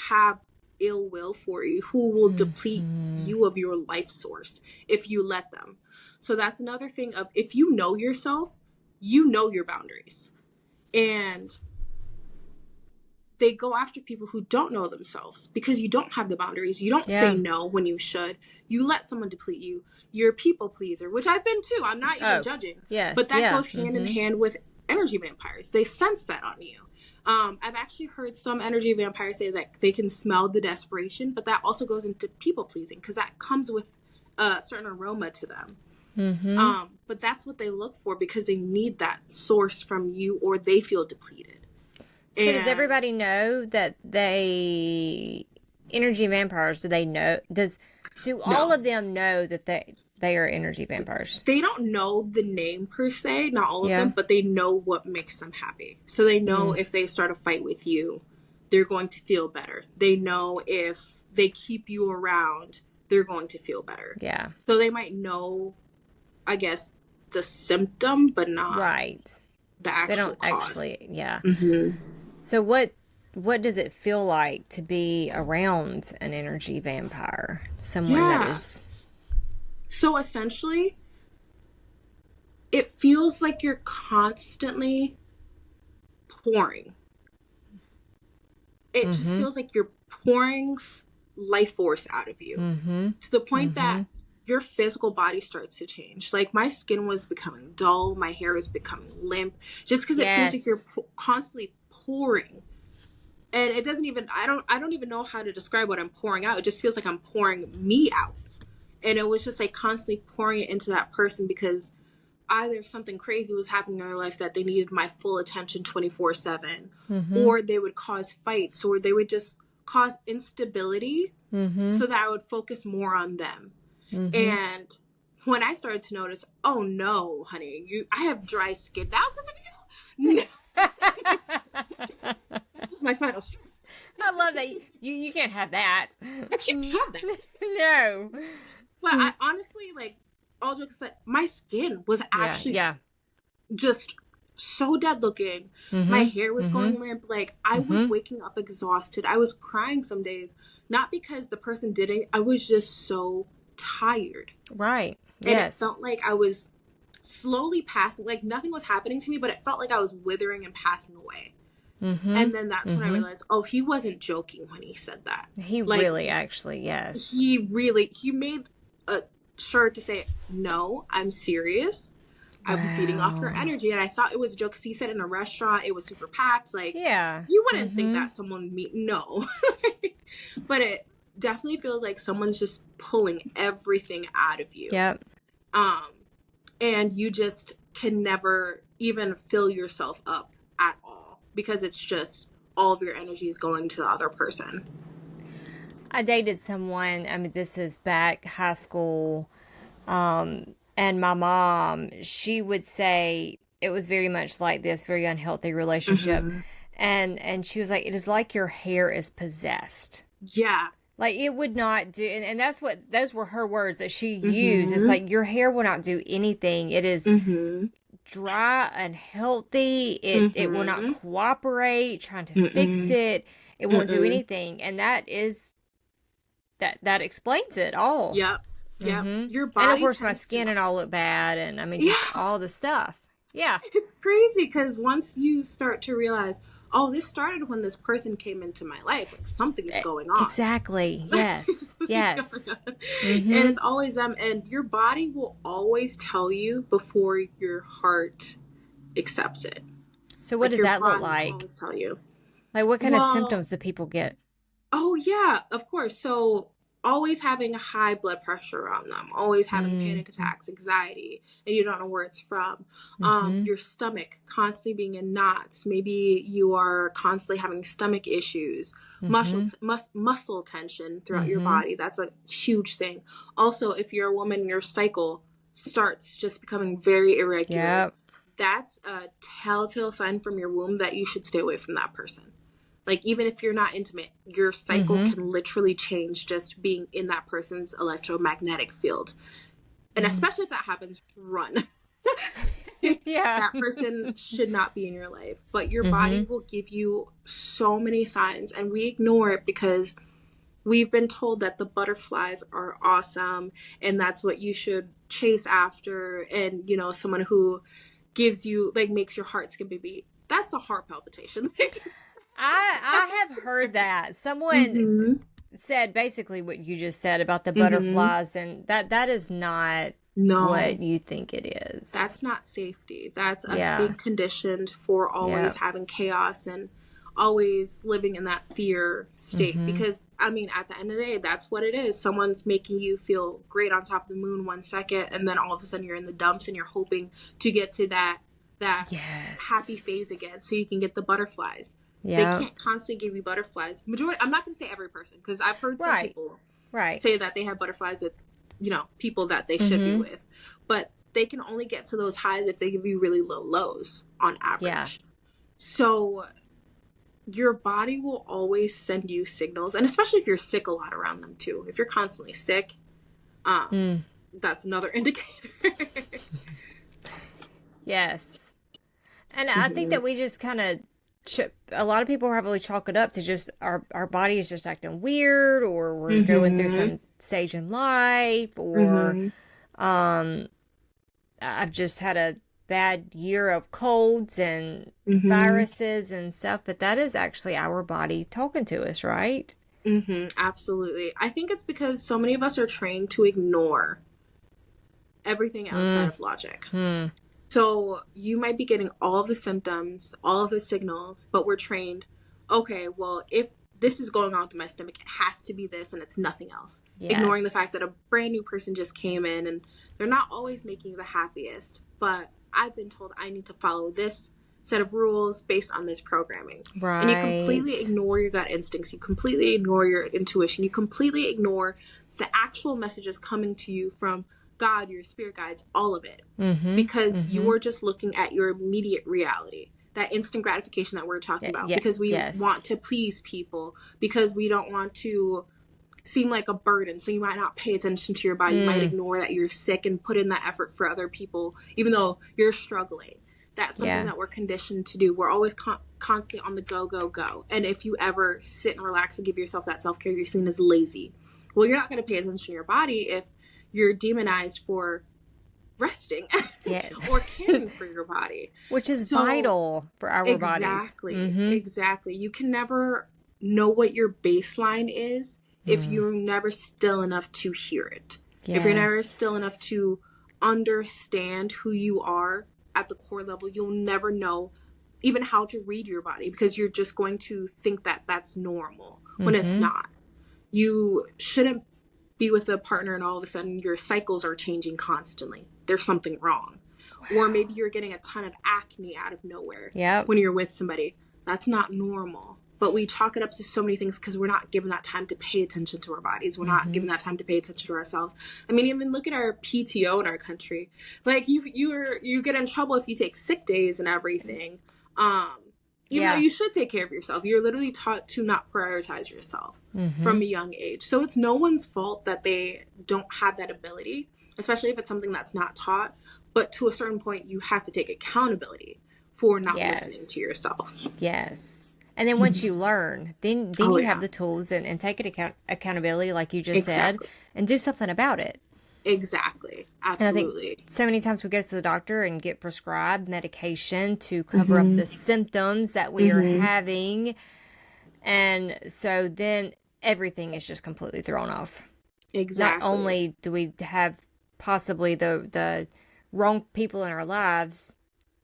have ill will for you, who will deplete you of your life source if you let them. So that's another thing of, if you know yourself, you know your boundaries. And they go after people who don't know themselves because you don't have the boundaries. You don't say no when you should. You let someone deplete you. You're a people pleaser, which I've been too. I'm not even judging. Yes. But that goes hand in hand with energy vampires. They sense that on you. I've actually heard some energy vampires say that they can smell the desperation, but that also goes into people pleasing because that comes with a certain aroma to them. But that's what they look for because they need that source from you, or they feel depleted. So does everybody know that energy vampires, do they know, do all of them know that they are energy vampires? They don't know the name per se, not all of them, but they know what makes them happy. So they know if they start a fight with you, they're going to feel better. They know if they keep you around, they're going to feel better. Yeah. So they might know, I guess, the symptom, but not the actual They don't cause. actually, So what does it feel like to be around an energy vampire? Someone that is... So essentially, it feels like you're constantly pouring. It just feels like you're pouring life force out of you to the point that your physical body starts to change. Like, my skin was becoming dull, my hair was becoming limp, just because it feels like you're constantly pouring. And it doesn't even, I don't even know how to describe what I'm pouring out. It just feels like I'm pouring me out. And it was just like constantly pouring it into that person because either something crazy was happening in their life that they needed my full attention 24/7, or they would cause fights, or they would just cause instability so that I would focus more on them. And when I started to notice, oh no, honey, I have dry skin now because of you. My final straw. I love that. You can't have that. I can't have that. No. But I honestly, like, all jokes aside, my skin was actually just so dead looking. My hair was going limp. Like, I was waking up exhausted. I was crying some days. Not because the person didn't. I was just so tired. Right. And it felt like I was slowly passing. Like, nothing was happening to me, but it felt like I was withering and passing away. And then that's when I realized, oh, he wasn't joking when he said that. He really, actually, yes. He made a sure to say, no, I'm serious. I'm feeding off your energy. And I thought it was a joke because he said in a restaurant, it was super packed. Like, you wouldn't think that someone no. But it definitely feels like someone's just pulling everything out of you. Yep. And you just can never even fill yourself up at all because it's just all of your energy is going to the other person. I dated someone, I mean, this is back high school, and my mom, she would say it was very much like this, very unhealthy relationship. And she was like, it is like your hair is possessed. Yeah. Like, it would not do, and those were her words that she used. It's like, your hair will not do anything. It is dry, unhealthy. It will not cooperate, trying to fix it. It won't do anything. And that explains it all. Yep. Your body. And of course, my skin and all look bad. And I mean, just all the stuff. Yeah. It's crazy because once you start to realize, oh, this started when this person came into my life. Like, something's going on. Exactly. Yes. Yes. And it's always them. And your body will always tell you before your heart accepts it. So what does that look like? Will always tell you. Like, what kind of symptoms do people get? Oh, yeah, of course. So always having high blood pressure on them, always having panic attacks, anxiety, and you don't know where it's from. Your stomach constantly being in knots. Maybe you are constantly having stomach issues, muscle tension throughout your body. That's a huge thing. Also, if you're a woman, your cycle starts just becoming very irregular. That's a telltale sign from your womb that you should stay away from that person. Like, even if you're not intimate, your cycle can literally change just being in that person's electromagnetic field. And especially if that happens, run. Yeah. That person should not be in your life. But your body Mm-hmm. will give you so many signs, and we ignore it because we've been told that the butterflies are awesome and that's what you should chase after. And, you know, someone who gives you, like, makes your heart skip a beat. That's a heart palpitation. I have heard that. Someone Mm-hmm. said basically what you just said about the Mm-hmm. butterflies, and that is not No, what you think it is. that's not safety. That's us Yeah. being conditioned for always Yep. having chaos and always living in that fear state. Mm-hmm. Because, I mean, at the end of the day, that's what it is. Someone's making you feel great on top of the moon 1 second, and then all of a sudden you're in the dumps and you're hoping to get to that happy phase Yes. again so you can get the butterflies. They Yep. can't constantly give you butterflies. Majority, I'm not going to say every person, because I've heard some Right. people Right. say that they have butterflies with, you know, people that they should be Mm-hmm. with. But they can only get to those highs if they give you really low lows on Yeah. average. So your body will always send you signals, and especially if you're sick a lot around them too. If you're constantly sick, that's another indicator. Yes. And I think that we just kind of, a lot of people probably chalk it up to just our body is just acting weird, or we're going through some stage in life, or I've just had a bad year of colds and viruses and stuff. But that is actually our body talking to us, right? Absolutely. I think it's because so many of us are trained to ignore everything outside of logic. So you might be getting all of the symptoms, all of the signals, but we're trained, okay, well, if this is going on with my stomach, it has to be this and it's nothing else. Yes. Ignoring the fact that a brand new person just came in and they're not always making you the happiest, but I've been told I need to follow this set of rules based on this programming. Right. And you completely ignore your gut instincts. You completely ignore your intuition. You completely ignore the actual messages coming to you from God, your spirit guides, all of it. Because you're just looking at your immediate reality. That instant gratification that we're talking about. Because we want to please people. Because we don't want to seem like a burden. So you might not pay attention to your body. You might ignore that you're sick and put in that effort for other people, even though you're struggling. That's something that we're conditioned to do. We're always constantly on the go, go, go. And if you ever sit and relax and give yourself that self-care, you're seen as lazy. Well, you're not going to pay attention to your body if you're demonized for resting or caring for your body. Which is vital for our bodies. Exactly. You can never know what your baseline is if you're never still enough to hear it. If you're never still enough to understand who you are at the core level, you'll never know even how to read your body, because you're just going to think that that's normal when it's not. You shouldn't be with a partner and all of a sudden your cycles are changing constantly. There's something wrong. Or maybe you're getting a ton of acne out of nowhere when you're with somebody. That's not normal. But we chalk it up to so many things because we're not given that time to pay attention to our bodies. We're not given that time to pay attention to ourselves. I mean, even look at our PTO in our country. Like, you get in trouble if you take sick days and everything. Even though you should take care of yourself. You're literally taught to not prioritize yourself from a young age. So it's no one's fault that they don't have that ability, especially if it's something that's not taught. But to a certain point, you have to take accountability for not listening to yourself. Yes. And then once you learn, then you have the tools and take it accountability, like you just said, and do something about it. Exactly. Absolutely. And I think so many times we go to the doctor and get prescribed medication to cover up the symptoms that we are having. And so then everything is just completely thrown off. Exactly. Not only do we have possibly the wrong people in our lives,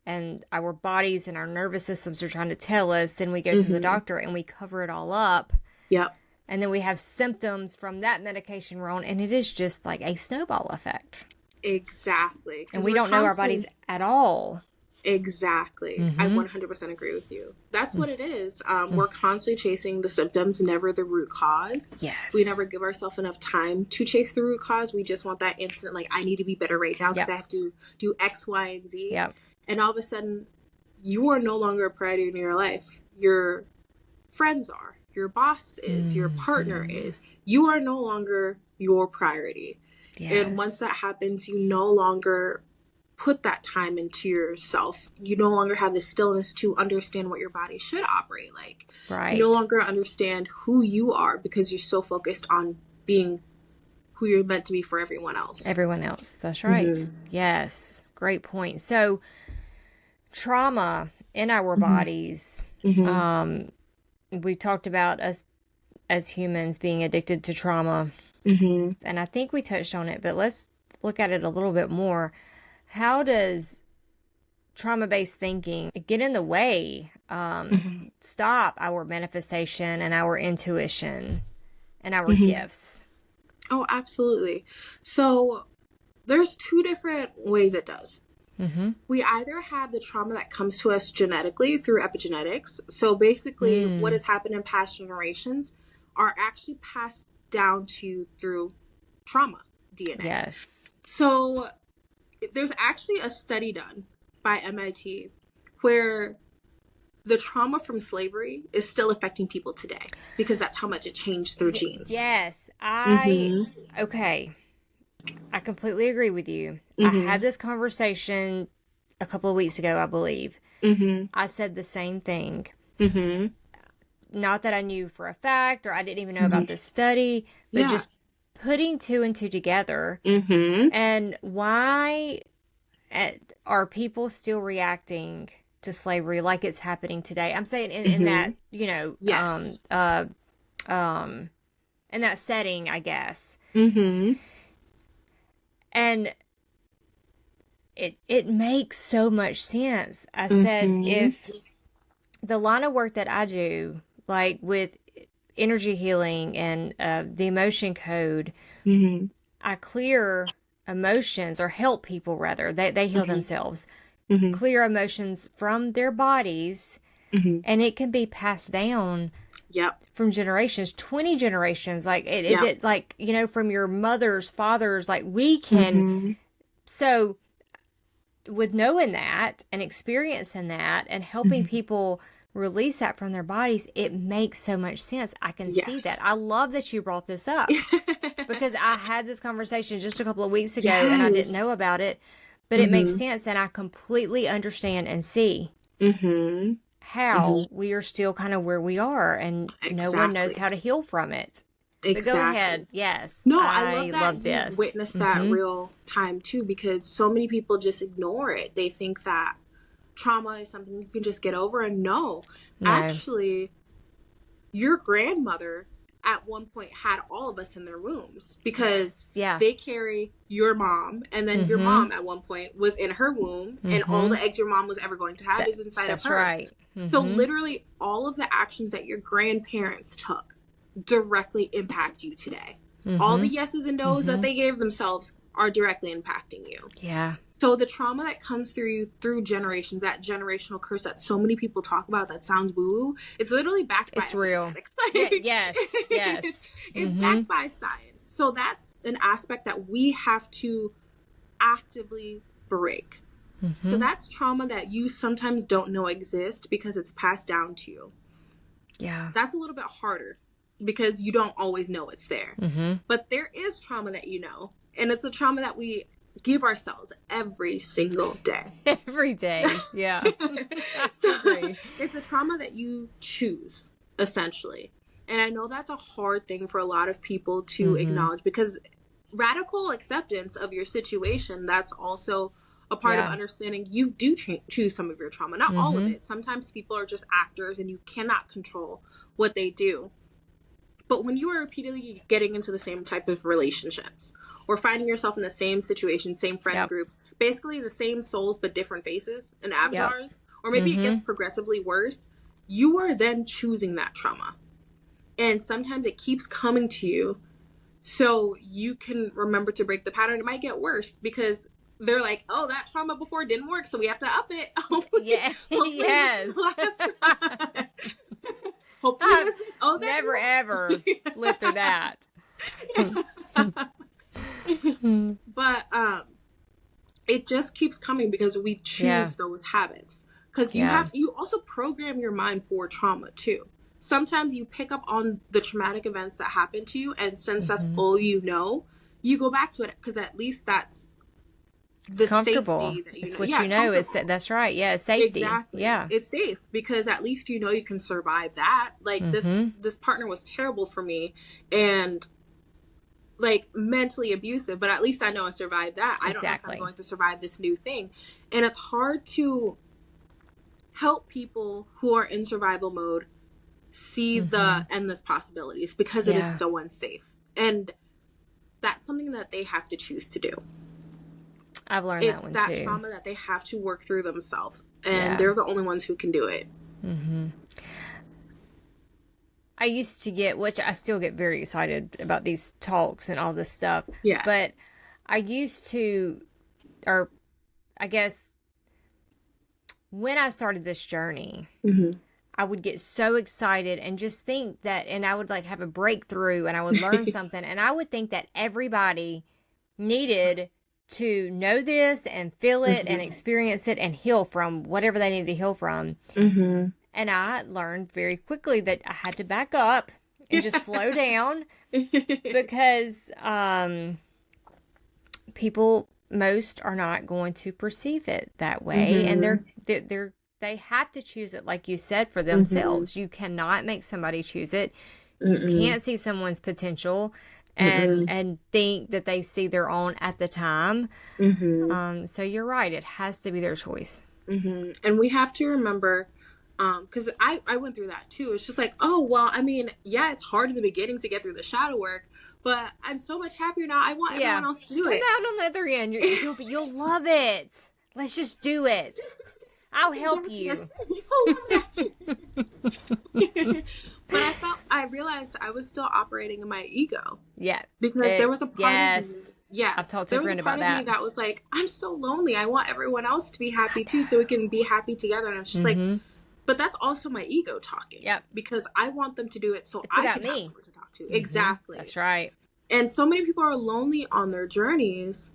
and our bodies and our nervous systems are trying to tell us, then we go to the doctor and we cover it all up. Yep. And then we have symptoms from that medication we're on, and it is just like a snowball effect. Exactly. And we don't know our bodies at all. Exactly. I 100% agree with you. That's what it is. We're constantly chasing the symptoms, never the root cause. Yes. We never give ourselves enough time to chase the root cause. We just want that instant, like, I need to be better right now because I have to do X, Y, and Z. Yep. And all of a sudden, you are no longer a priority in your life. Your friends are. Your boss is. Your partner is. You are no longer your priority. Yes. And once that happens, you no longer put that time into yourself. You no longer have the stillness to understand what your body should operate like. Right. You no longer understand who you are because you're so focused on being who you're meant to be for everyone else. Everyone else. That's right. Mm-hmm. Yes. Great point. So trauma in our mm-hmm. bodies, mm-hmm. We talked about us as humans being addicted to trauma. Mm-hmm. And I think we touched on it, but let's look at it a little bit more. How does trauma-based thinking get in the way, mm-hmm. stop our manifestation and our intuition and our mm-hmm. gifts? Oh, absolutely. So there's two different ways it does. Mm-hmm. We either have the trauma that comes to us genetically through epigenetics. So basically what has happened in past generations are actually passed down to you through trauma DNA. Yes. So there's actually a study done by MIT where the trauma from slavery is still affecting people today because that's how much it changed through genes. Yes. Okay. I completely agree with you. Mm-hmm. I had this conversation a couple of weeks ago, I believe. Mm-hmm. I said the same thing. Mm-hmm. Not that I knew for a fact or I didn't even know mm-hmm. about this study, but just putting two and two together. Mm-hmm. And why are people still reacting to slavery like it's happening today? I'm saying in that, yes. In that setting, I guess. Mm-hmm. And it makes so much sense. I said, if the line of work that I do, like with energy healing and the emotion code, I clear emotions or help people rather. They heal themselves. Clear emotions from their bodies, and it can be passed down from generations, 20 generations, like it like, from your mother's, fathers, like we can. So with knowing that and experiencing that and helping people release that from their bodies, it makes so much sense. I can see that. I love that you brought this up because I had this conversation just a couple of weeks ago and I didn't know about it. But it makes sense, and I completely understand and see how we are still kind of where we are, and no one knows how to heal from it. Exactly. But go ahead. Yes. No, I love that you witnessed that real time, too, because so many people just ignore it. They think that trauma is something you can just get over, and no. Actually, your grandmother at one point had all of us in their wombs because they carry your mom, and then your mom at one point was in her womb, and all the eggs your mom was ever going to have is inside of her. That's right. So literally all of the actions that your grandparents took directly impact you today. All the yeses and nos that they gave themselves are directly impacting you. Yeah. So the trauma that comes through you through generations, that generational curse that so many people talk about that sounds woo-woo, it's literally backed by real. Yes. It's backed by science. So that's an aspect that we have to actively break. So that's trauma that you sometimes don't know exists because it's passed down to you. Yeah. That's a little bit harder because you don't always know it's there. But there is trauma that you know, and it's a trauma that we give ourselves every single day. Every day. Yeah. So it's a trauma that you choose, essentially. And I know that's a hard thing for a lot of people to acknowledge because radical acceptance of your situation, that's also a part of understanding you do choose some of your trauma, not all of it. Sometimes people are just actors and you cannot control what they do. But when you are repeatedly getting into the same type of relationships or finding yourself in the same situation, same friend groups, basically the same souls but different faces and avatars, or maybe it gets progressively worse, you are then choosing that trauma. And sometimes it keeps coming to you so you can remember to break the pattern. It might get worse because they're like, oh, that trauma before didn't work, so we have to up it. Hopefully yes. Hopefully never ever lived through that. But it just keeps coming because we choose those habits. Because you also program your mind for trauma too. Sometimes you pick up on the traumatic events that happen to you, and since that's all you know, you go back to it because at least that's It's the comfortable. safety that you It's know. what Yeah, you know is comfortable. that's right. Yeah, safety. Exactly. Yeah. It's safe because at least you know you can survive that. Like Mm-hmm. this partner was terrible for me and like mentally abusive, but at least I know I survived that. I don't know if I'm Exactly. going to survive this new thing. And it's hard to help people who are in survival mode see Mm-hmm. the endless possibilities because it is Yeah. so unsafe. And that's something that they have to choose to do. I've learned that It's one that too. trauma that they have to work through themselves. And Yeah. they're the only ones who can do it. Mm-hmm. I used to get, which I still get very excited about these talks and all this stuff, Yeah. but I used to, or I guess when I started this journey, Mm-hmm. I would get so excited and just think that, and I would like have a breakthrough and I would learn something. And I would think that everybody needed to know this and feel it and Mm-hmm. experience it and heal from whatever they needed to heal from. Mm-hmm. And I learned very quickly that I had to back up and just slow down because people most are not going to perceive it that way, and Mm-hmm. they have to choose it, like you said, for Mm-hmm. themselves. You cannot make somebody choose it. You Mm-mm. can't see someone's potential Mm-mm. and think that they see their own at the time. Mm-hmm. So you're right, it has to be their choice. Mm-hmm. And we have to remember, because I went through that too. It's just like, oh, well, I mean, yeah, it's hard in the beginning to get through the shadow work, but I'm so much happier now. I want Yeah, everyone else to do come it. out on the other end. You'll love it. Let's just do it. I'll help you. Yes, you'll love it. But I realized I was still operating in my ego Yeah. because there was a part of me, Yes. I've yes, talked to there a was a friend part about of me that. that was like, I'm so lonely. I want everyone else to be happy too, so we can be happy together. And it's just like, Mm-hmm. but that's also my ego talking. Yep. Because I want them to do it so It's I about can have me. someone to talk to. Mm-hmm. Exactly. That's right. And so many people are lonely on their journeys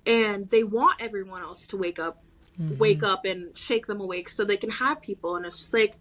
and they want everyone else to wake up and shake them awake so they can have people. And it's just like,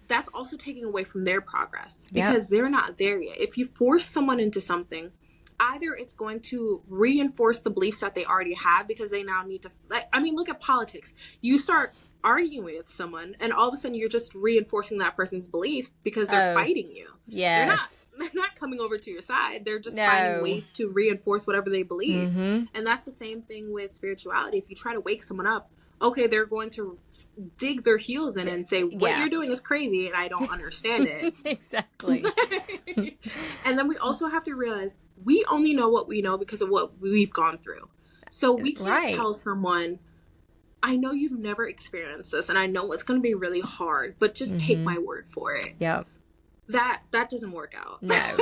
that's also taking away from their progress because they're not there yet. If you force someone into something, either it's going to reinforce the beliefs that they already have because they now need to, like, I mean, look at politics. You start arguing with someone and all of a sudden you're just reinforcing that person's belief because they're fighting you. Yes. They're not coming over to your side. They're just No. finding ways to reinforce whatever they believe. Mm-hmm. And that's the same thing with spirituality. If you try to wake someone up, okay, they're going to dig their heels in and say, what you're doing is crazy and I don't understand it. Exactly. And then we also have to realize we only know what we know because of what we've gone through. So we can't tell someone, I know you've never experienced this and I know it's going to be really hard, but just take my word for it. Yep. That doesn't work out. No.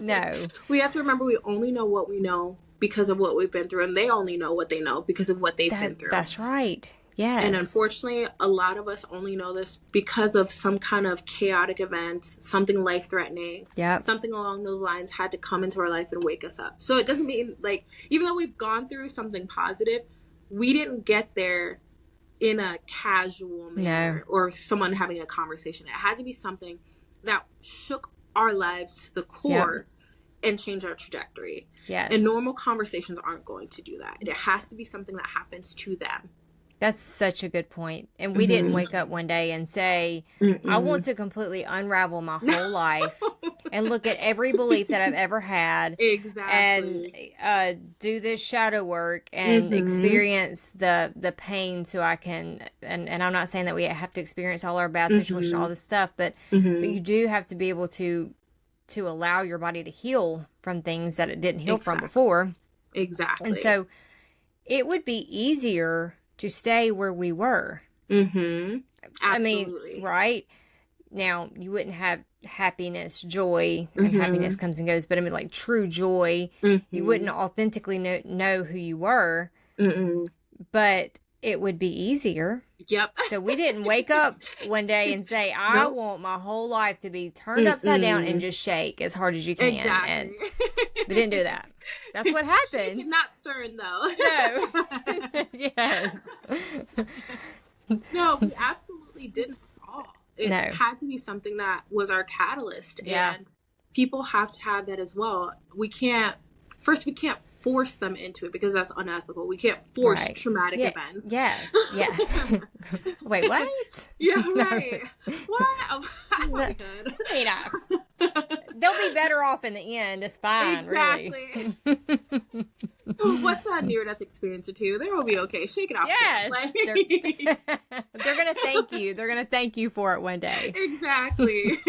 No. We have to remember we only know what we know because of what we've been through, and they only know what they know because of what they've been through. That's right. Yes. And unfortunately, a lot of us only know this because of some kind of chaotic event, something life-threatening. Yep. Something along those lines had to come into our life and wake us up. So it doesn't mean, like, even though we've gone through something positive, we didn't get there in a casual manner or someone having a conversation. It has to be something that shook our lives to the core and change our trajectory. Yes. And normal conversations aren't going to do that. It has to be something that happens to them. That's such a good point. And we didn't wake up one day and say, I want to completely unravel my whole life and look at every belief that I've ever had. Exactly. And do this shadow work and experience the pain so I can, and I'm not saying that we have to experience all our bad situations, all this stuff, but you do have to be able to allow your body to heal from things that it didn't heal from before. Exactly. And so it would be easier to stay where we were. Absolutely. I mean, right? Now, you wouldn't have happiness, joy, and happiness comes and goes, but I mean, like true joy, you wouldn't authentically know who you were, but it would be easier. Yep. So we didn't wake up one day and say, I want my whole life to be turned upside down and just shake as hard as you can. Exactly. And we didn't do that. That's what happens. Not stern, though. No. Yes. No, we absolutely didn't at all. It had to be something that was our catalyst. Yeah. And people have to have that as well. We can't force them into it because that's unethical. We can't force Right. traumatic Yeah. events. Yes. Yeah. Wait, what? Yeah, No. right. What? I thought we could. You know, they'll be better off in the end. It's fine, Exactly. really. What's a near-death experience or two? They will be okay. Shake it off. Yes. Like... They're going to thank you. They're going to thank you for it one day. Exactly.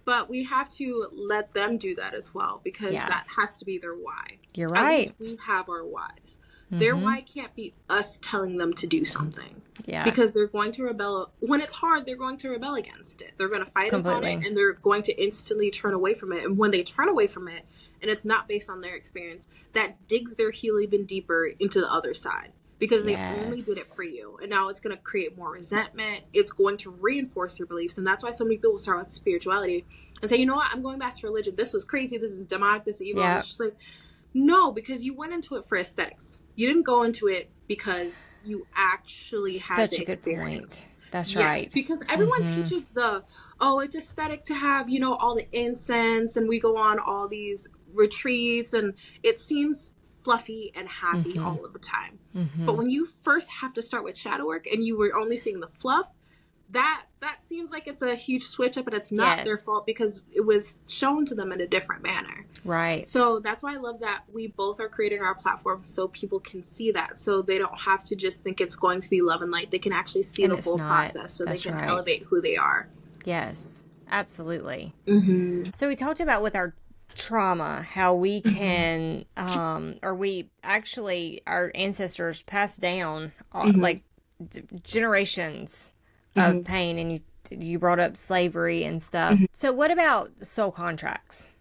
But we have to let them do that as well because that has to be their why. You're right. At least we have our whys. Their why can't be us telling them to do something. Yeah. Because they're going to rebel. When it's hard, they're going to rebel against it. They're going to fight us on it, and they're going to instantly turn away from it. And when they turn away from it, and it's not based on their experience, that digs their heel even deeper into the other side. Because they only did it for you. And now it's going to create more resentment. It's going to reinforce your beliefs. And that's why so many people start with spirituality and say, you know what, I'm going back to religion. This was crazy. This is demonic. This is evil. And it's just like, no, because you went into it for aesthetics. You didn't go into it because you actually had the experience. Such a good point. That's right. Because everyone teaches it's aesthetic to have, all the incense and we go on all these retreats and it seems fluffy and happy all of the time. But when you first have to start with shadow work and you were only seeing the fluff, that seems like it's a huge switch up, and it's not their fault because it was shown to them in a different manner. Right. So that's why I love that we both are creating our platform so people can see that, so they don't have to just think it's going to be love and light. They can actually see the whole process, so they can elevate who they are. Yes, absolutely. So we talked about with our trauma how we can our ancestors passed down like generations of pain, and you brought up slavery and stuff. So what about soul contracts?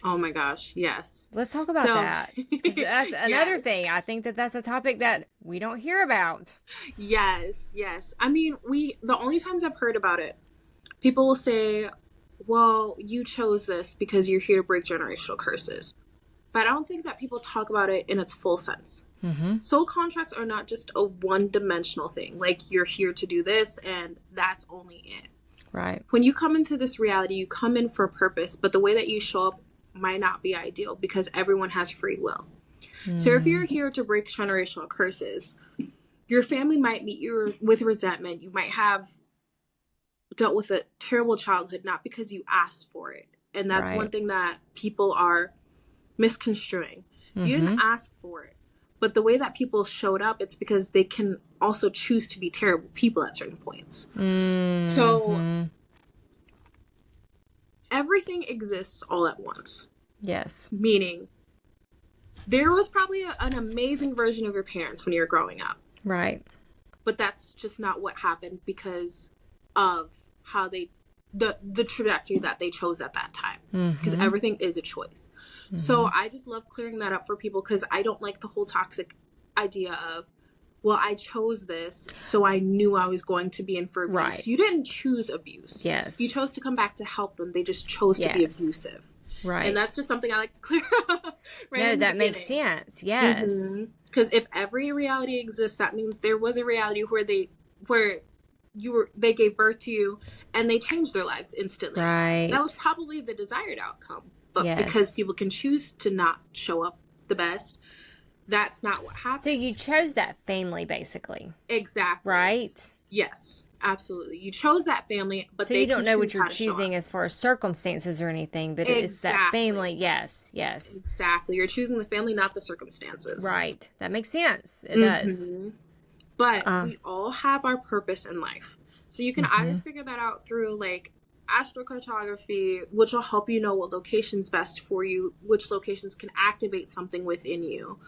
Oh my gosh, yes. Let's talk about that. That's another thing. I think that's a topic that we don't hear about. Yes. I mean, the only times I've heard about it, people will say, well, you chose this because you're here to break generational curses. But I don't think that people talk about it in its full sense. Soul contracts are not just a one-dimensional thing. Like, you're here to do this, and that's only it. Right. When you come into this reality, you come in for a purpose, but the way that you show up might not be ideal because everyone has free will. So if you're here to break generational curses, your family might meet you with resentment. You might have dealt with a terrible childhood, not because you asked for it. And that's one thing that people are misconstruing. You didn't ask for it. But the way that people showed up, it's because they can also choose to be terrible people at certain points. So everything exists all at once. Yes. Meaning, there was probably an amazing version of your parents when you were growing up. Right. But that's just not what happened because of how the trajectory that they chose at that time. Because everything is a choice. So I just love clearing that up for people because I don't like the whole toxic idea of, well, I chose this, so I knew I was going to be in for abuse. Right. You didn't choose abuse. Yes. You chose to come back to help them. They just chose to be abusive. Right. And that's just something I like to clear up. No, that makes sense. Yes. Because if every reality exists, that means there was a reality where they gave birth to you and they changed their lives instantly. Right. That was probably the desired outcome. But because people can choose to not show up the best, that's not what happened. So you chose that family, basically. Exactly. Right? Yes, absolutely. You chose that family, but so you don't know what you're choosing as far as circumstances or anything, but it's that family. Yes. Exactly. You're choosing the family, not the circumstances. Right. That makes sense. It does. But we all have our purpose in life. So you can either figure that out through like astrocartography, which will help you know what location's best for you, which locations can activate something within you.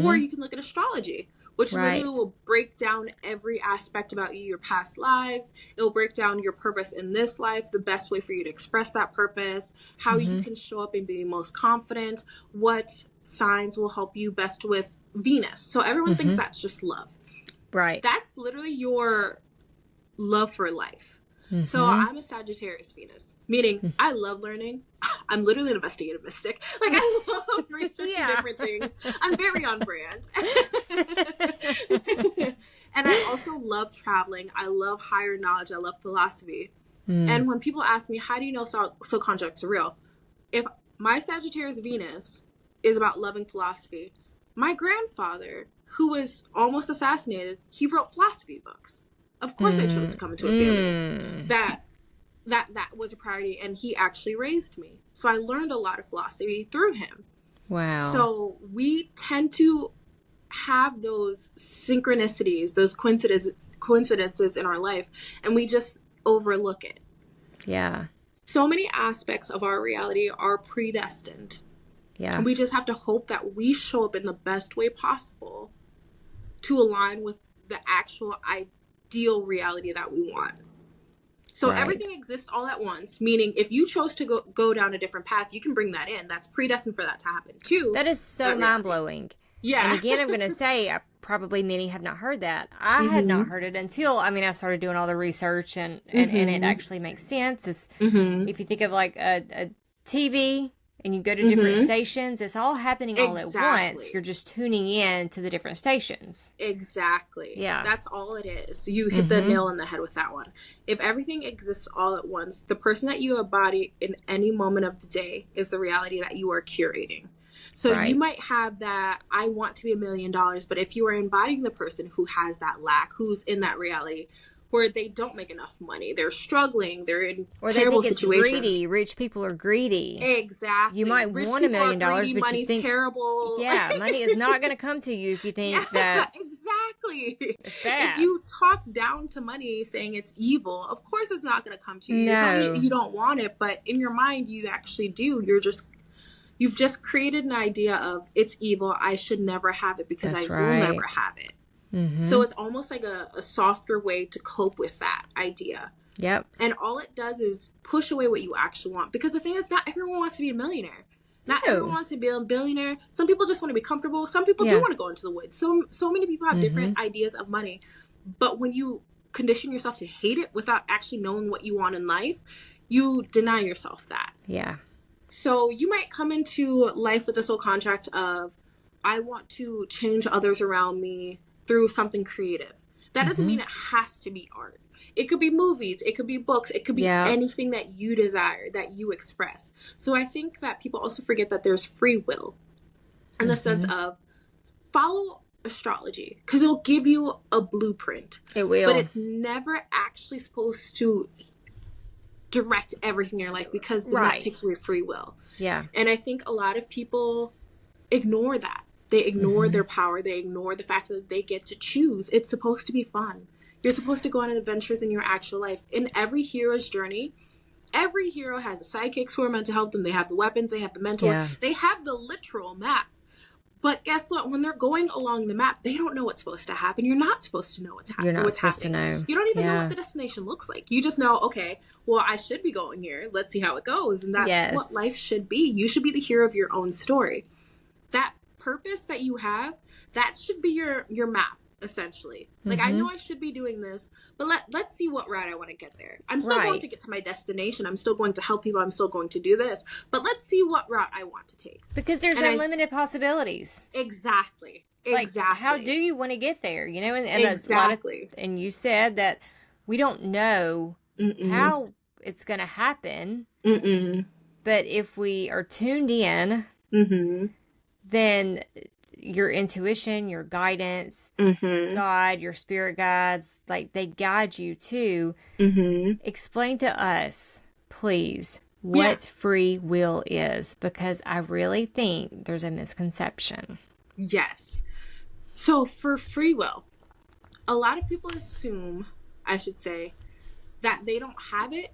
Or you can look at astrology, which literally will break down every aspect about you, your past lives. It will break down your purpose in this life, the best way for you to express that purpose, how you can show up and be most confident, what signs will help you best with Venus. So everyone thinks that's just love. Right. That's literally your love for life. So I'm a Sagittarius Venus, meaning I love learning. I'm literally an investigative mystic. Like, I love researching different things. I'm very on brand. And I also love traveling. I love higher knowledge. I love philosophy. And when people ask me, how do you know soul contracts are real? If my Sagittarius Venus is about loving philosophy. My grandfather, who was almost assassinated, he wrote philosophy books. Of course I chose to come into a family that was a priority, and he actually raised me. So I learned a lot of philosophy through him. Wow. So we tend to have those synchronicities, those coincidences in our life, and we just overlook it. Yeah. So many aspects of our reality are predestined. Yeah. And we just have to hope that we show up in the best way possible to align with the actual ideal reality that we want. So everything exists all at once, meaning if you chose to go down a different path, you can bring that in. That's predestined for that to happen too. That is so mind-blowing. Yeah. And again, I'm going to say, probably many have not heard that. I had not heard it until, I started doing all the research, and it actually makes sense. It's, if you think of like a TV and you go to different stations, it's all happening all at once. You're just tuning in to the different stations. Exactly. Yeah. That's all it is. You hit the nail on the head with that one. If everything exists all at once, the person that you embody in any moment of the day is the reality that you are curating. So you might have that, I want to be $1 million, but if you are embodying the person who has that lack, who's in that reality where they don't make enough money, they're struggling, they're in terrible situations. Greedy. Rich people are greedy. Exactly. You might want $1 million, but money's you think terrible. Yeah, money is not going to come to you if you think that. Exactly. It's bad. If you talk down to money saying it's evil, of course it's not going to come to you. No. You don't want it, but in your mind you actually do. You've just created an idea of it's evil. I should never have it because I will never have it. So it's almost like a softer way to cope with that idea. Yep. And all it does is push away what you actually want. Because the thing is, not everyone wants to be a millionaire. Not everyone wants to be a billionaire. Some people just want to be comfortable. Some people do want to go into the woods. So many people have different ideas of money. But when you condition yourself to hate it without actually knowing what you want in life, you deny yourself that. Yeah. So you might come into life with this whole contract of, I want to change others around me through something creative. That doesn't mean it has to be art. It could be movies, it could be books, it could be anything that you desire, that you express. So I think that people also forget that there's free will in the sense of follow astrology because it'll give you a blueprint. It will. But it's never actually supposed to direct everything in your life because then that takes away free will. Yeah. And I think a lot of people ignore that. They ignore their power. They ignore the fact that they get to choose. It's supposed to be fun. You're supposed to go on adventures in your actual life. In every hero's journey, every hero has a sidekicks who are meant to help them. They have the weapons. They have the mentor. Yeah. They have the literal map. But guess what? When they're going along the map, they don't know what's supposed to happen. You're not supposed to know what's happening. You're not supposed to know. You don't even know what the destination looks like. You just know, okay, well, I should be going here. Let's see how it goes. And that's what life should be. You should be the hero of your own story. That purpose that you have, that should be your map, essentially. Like, I know I should be doing this, but let's see what route I want to get there. I'm still going to get to my destination. I'm still going to help people. I'm still going to do this. But let's see what route I want to take. Because there's unlimited possibilities. Exactly. Like, how do you want to get there? You know, and exactly. And you said that we don't know how it's going to happen. But if we are tuned in, then your intuition, your guidance, God, your spirit guides, like they guide you to explain to us, please, what free will is, because I really think there's a misconception. Yes. So for free will, a lot of people assume, I should say, that they don't have it,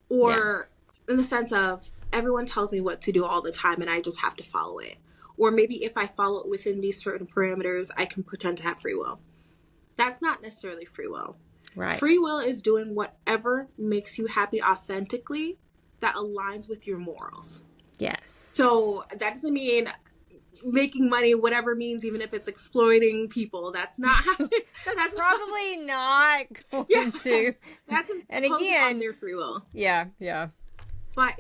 or in the sense of everyone tells me what to do all the time and I just have to follow it. Or maybe if I follow it within these certain parameters, I can pretend to have free will. That's not necessarily free will. Right. Free will is doing whatever makes you happy authentically that aligns with your morals. Yes. So that doesn't mean making money, whatever means, even if it's exploiting people. That's not how that's probably not going to. That's and again, on their free will. Yeah. But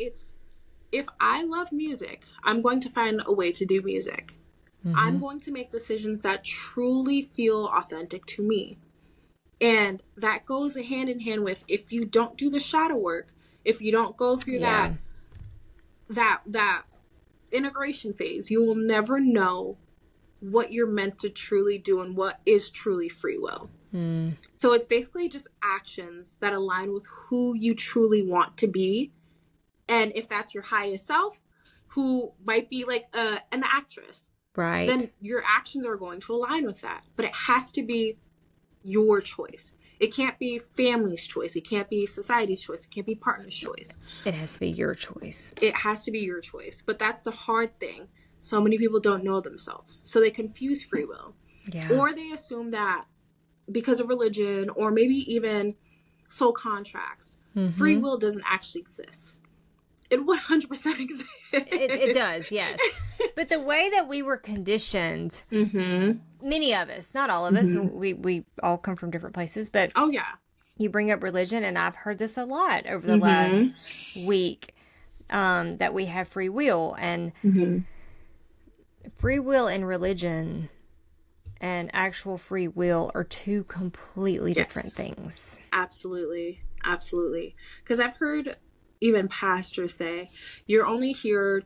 if I love music, I'm going to find a way to do music. I'm going to make decisions that truly feel authentic to me. And that goes hand in hand with, if you don't do the shadow work, if you don't go through that integration phase, you will never know what you're meant to truly do and what is truly free will. So it's basically just actions that align with who you truly want to be. And if that's your highest self, who might be like an actress, right, then your actions are going to align with that. But it has to be your choice. It can't be family's choice. It can't be society's choice. It can't be partner's choice. It has to be your choice. It has to be your choice. But that's the hard thing. So many people don't know themselves. So they confuse free will. Yeah. Or they assume that because of religion or maybe even soul contracts, free will doesn't actually exist. It 100% exists. It does, yes. But the way that we were conditioned, many of us, not all of us, we all come from different places, but oh yeah, you bring up religion, and I've heard this a lot over the last week, that we have free will, and free will and religion and actual free will are two completely different things. Absolutely. Absolutely. Because I've heard even pastors say, you're only here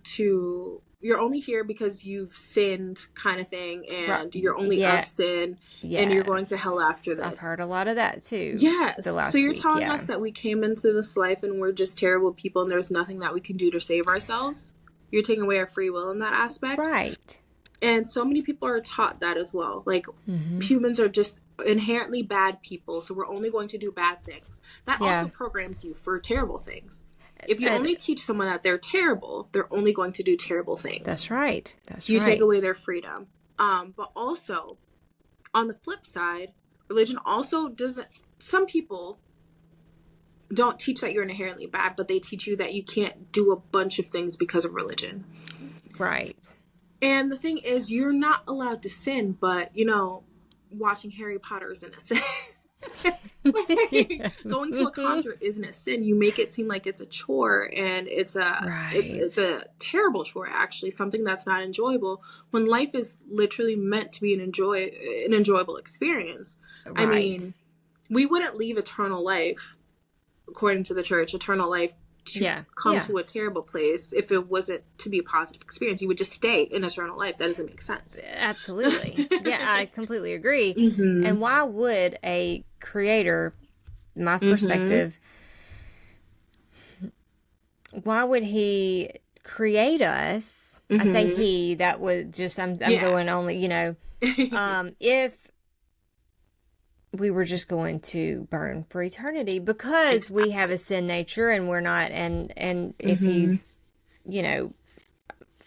because you've sinned, kind of thing, and you're only of sin, and you're going to hell after this. I've heard a lot of that too. Yes. So you're telling us that we came into this life and we're just terrible people and there's nothing that we can do to save ourselves? You're taking away our free will in that aspect? Right. And so many people are taught that as well. Like, humans are just inherently bad people, so we're only going to do bad things. That also programs you for terrible things. If you only teach someone that they're terrible, they're only going to do terrible things. That's right. You take away their freedom. But also, on the flip side, religion also doesn't... Some people don't teach that you're inherently bad, but they teach you that you can't do a bunch of things because of religion. Right. And the thing is, you're not allowed to sin, but, watching Harry Potter isn't a sin. Going to a concert isn't a sin. You make it seem like it's a chore, and it's a terrible chore, actually, something that's not enjoyable, when life is literally meant to be an enjoyable experience. Right. I mean, we wouldn't leave eternal life, according to the church, eternal life, to come to a terrible place if it wasn't to be a positive experience. You would just stay in eternal life. That doesn't make sense. Absolutely. Yeah, I completely agree. And why would a creator, my perspective, why would he create us? I say he, that would just, I'm going only, if we were just going to burn for eternity, because we have a sin nature and we're not, and if he's,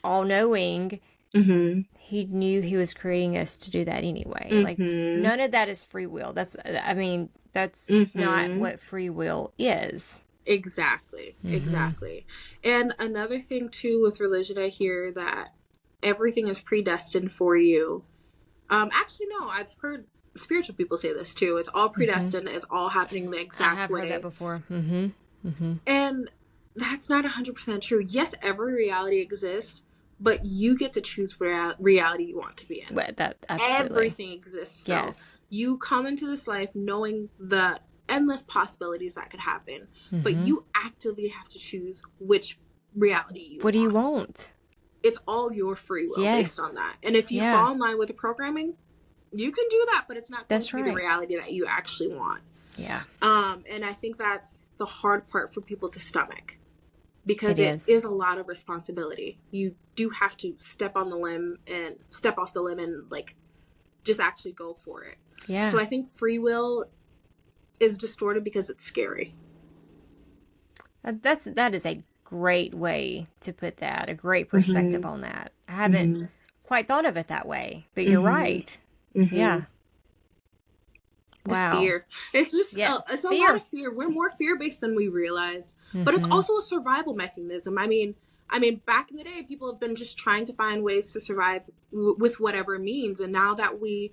all knowing, he knew he was creating us to do that anyway. Like, none of that is free will. That's not what free will is. Exactly. And another thing too with religion, I hear that everything is predestined for you. Actually, no, I've heard spiritual people say this too. It's all predestined. It's all happening the exact way. I have heard that before. And that's not 100% true. Yes, every reality exists, but you get to choose reality you want to be in. Everything exists. So yes. You come into this life knowing the endless possibilities that could happen, but you actively have to choose which reality you want. What do you want? It's all your free will based on that. And if you fall in line with the programming, you can do that, but it's not going to be the reality that you actually want. Yeah. And I think that's the hard part for people to stomach, because it is a lot of responsibility. You do have to step off the limb and like just actually go for it. Yeah. So I think free will is distorted because it's scary. That is a great way to put that. A great perspective on that. I haven't quite thought of it that way, but you're right. Yeah. Wow. Fear. It's just it's a lot of fear. We're more fear-based than we realize. But it's also a survival mechanism. I mean, back in the day, people have been just trying to find ways to survive with whatever means. And now that we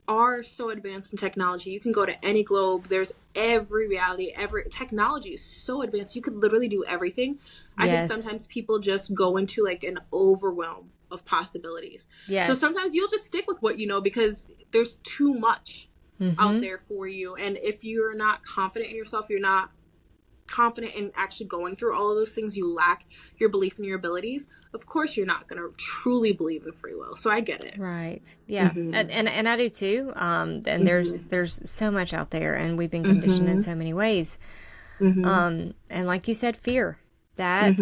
are so advanced in technology, you can go to any globe. There's every reality. Every technology is so advanced. You could literally do everything. I think sometimes people just go into like an overwhelm of possibilities. So sometimes you'll just stick with what you know because there's too much out there for you. And if you're not confident in yourself, you're not confident in actually going through all of those things, you lack your belief in your abilities, of course you're not going to truly believe in free will. So I get it. Right. Yeah. And I do too. And there's so much out there, and we've been conditioned in so many ways. And like you said, fear that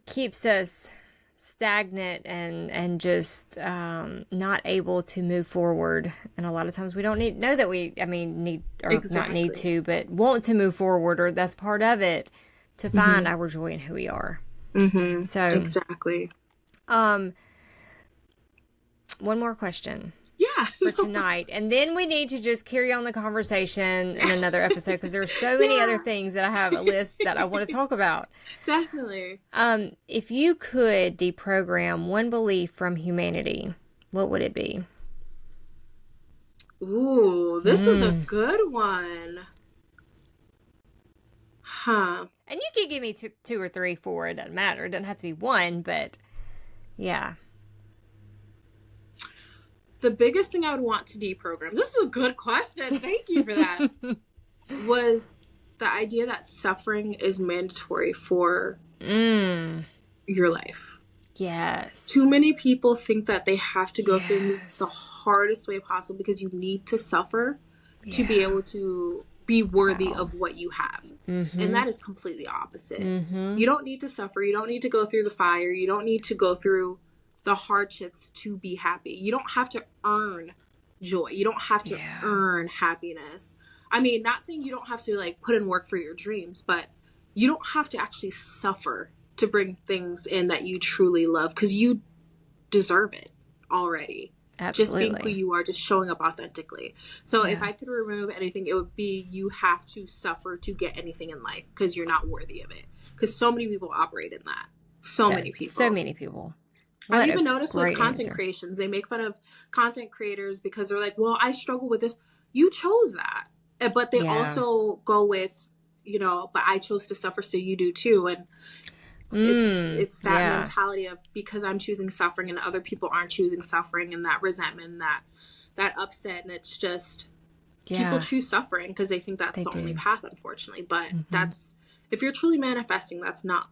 keeps us stagnant and just not able to move forward. And a lot of times we don't need not need to, but want to move forward, or that's part of it, to find our joy in who we are. So exactly. One more question. Yeah. For tonight, and then we need to just carry on the conversation in another episode, because there are so many other things that I have a list that I want to talk about. Definitely. If you could deprogram one belief from humanity, what would it be? Ooh, this is a good one. Huh. And you can give me two or three, four. It doesn't matter. It doesn't have to be one, but yeah. The biggest thing I would want to deprogram, this is a good question, thank you for that, was the idea that suffering is mandatory for your life. Yes. Too many people think that they have to go through things the hardest way possible, because you need to suffer to be able to be worthy of what you have. And that is completely opposite. You don't need to suffer. You don't need to go through the fire. You don't need to go through the hardships to be happy. You don't have to earn joy. You don't have to earn happiness. I mean, not saying you don't have to like put in work for your dreams, but you don't have to actually suffer to bring things in that you truly love, because you deserve it already. Absolutely. Just being who you are, just showing up authentically. So if I could remove anything, it would be you have to suffer to get anything in life, because you're not worthy of it. Because so many people operate in that. So many people. I've even noticed with content creations, they make fun of content creators because they're like, well, I struggle with this. You chose that. But they also go with, but I chose to suffer, so you do too. And it's that mentality of, because I'm choosing suffering and other people aren't choosing suffering, and that resentment, that upset. And it's just, people choose suffering because they think that's the only path, unfortunately. But that's, if you're truly manifesting, that's not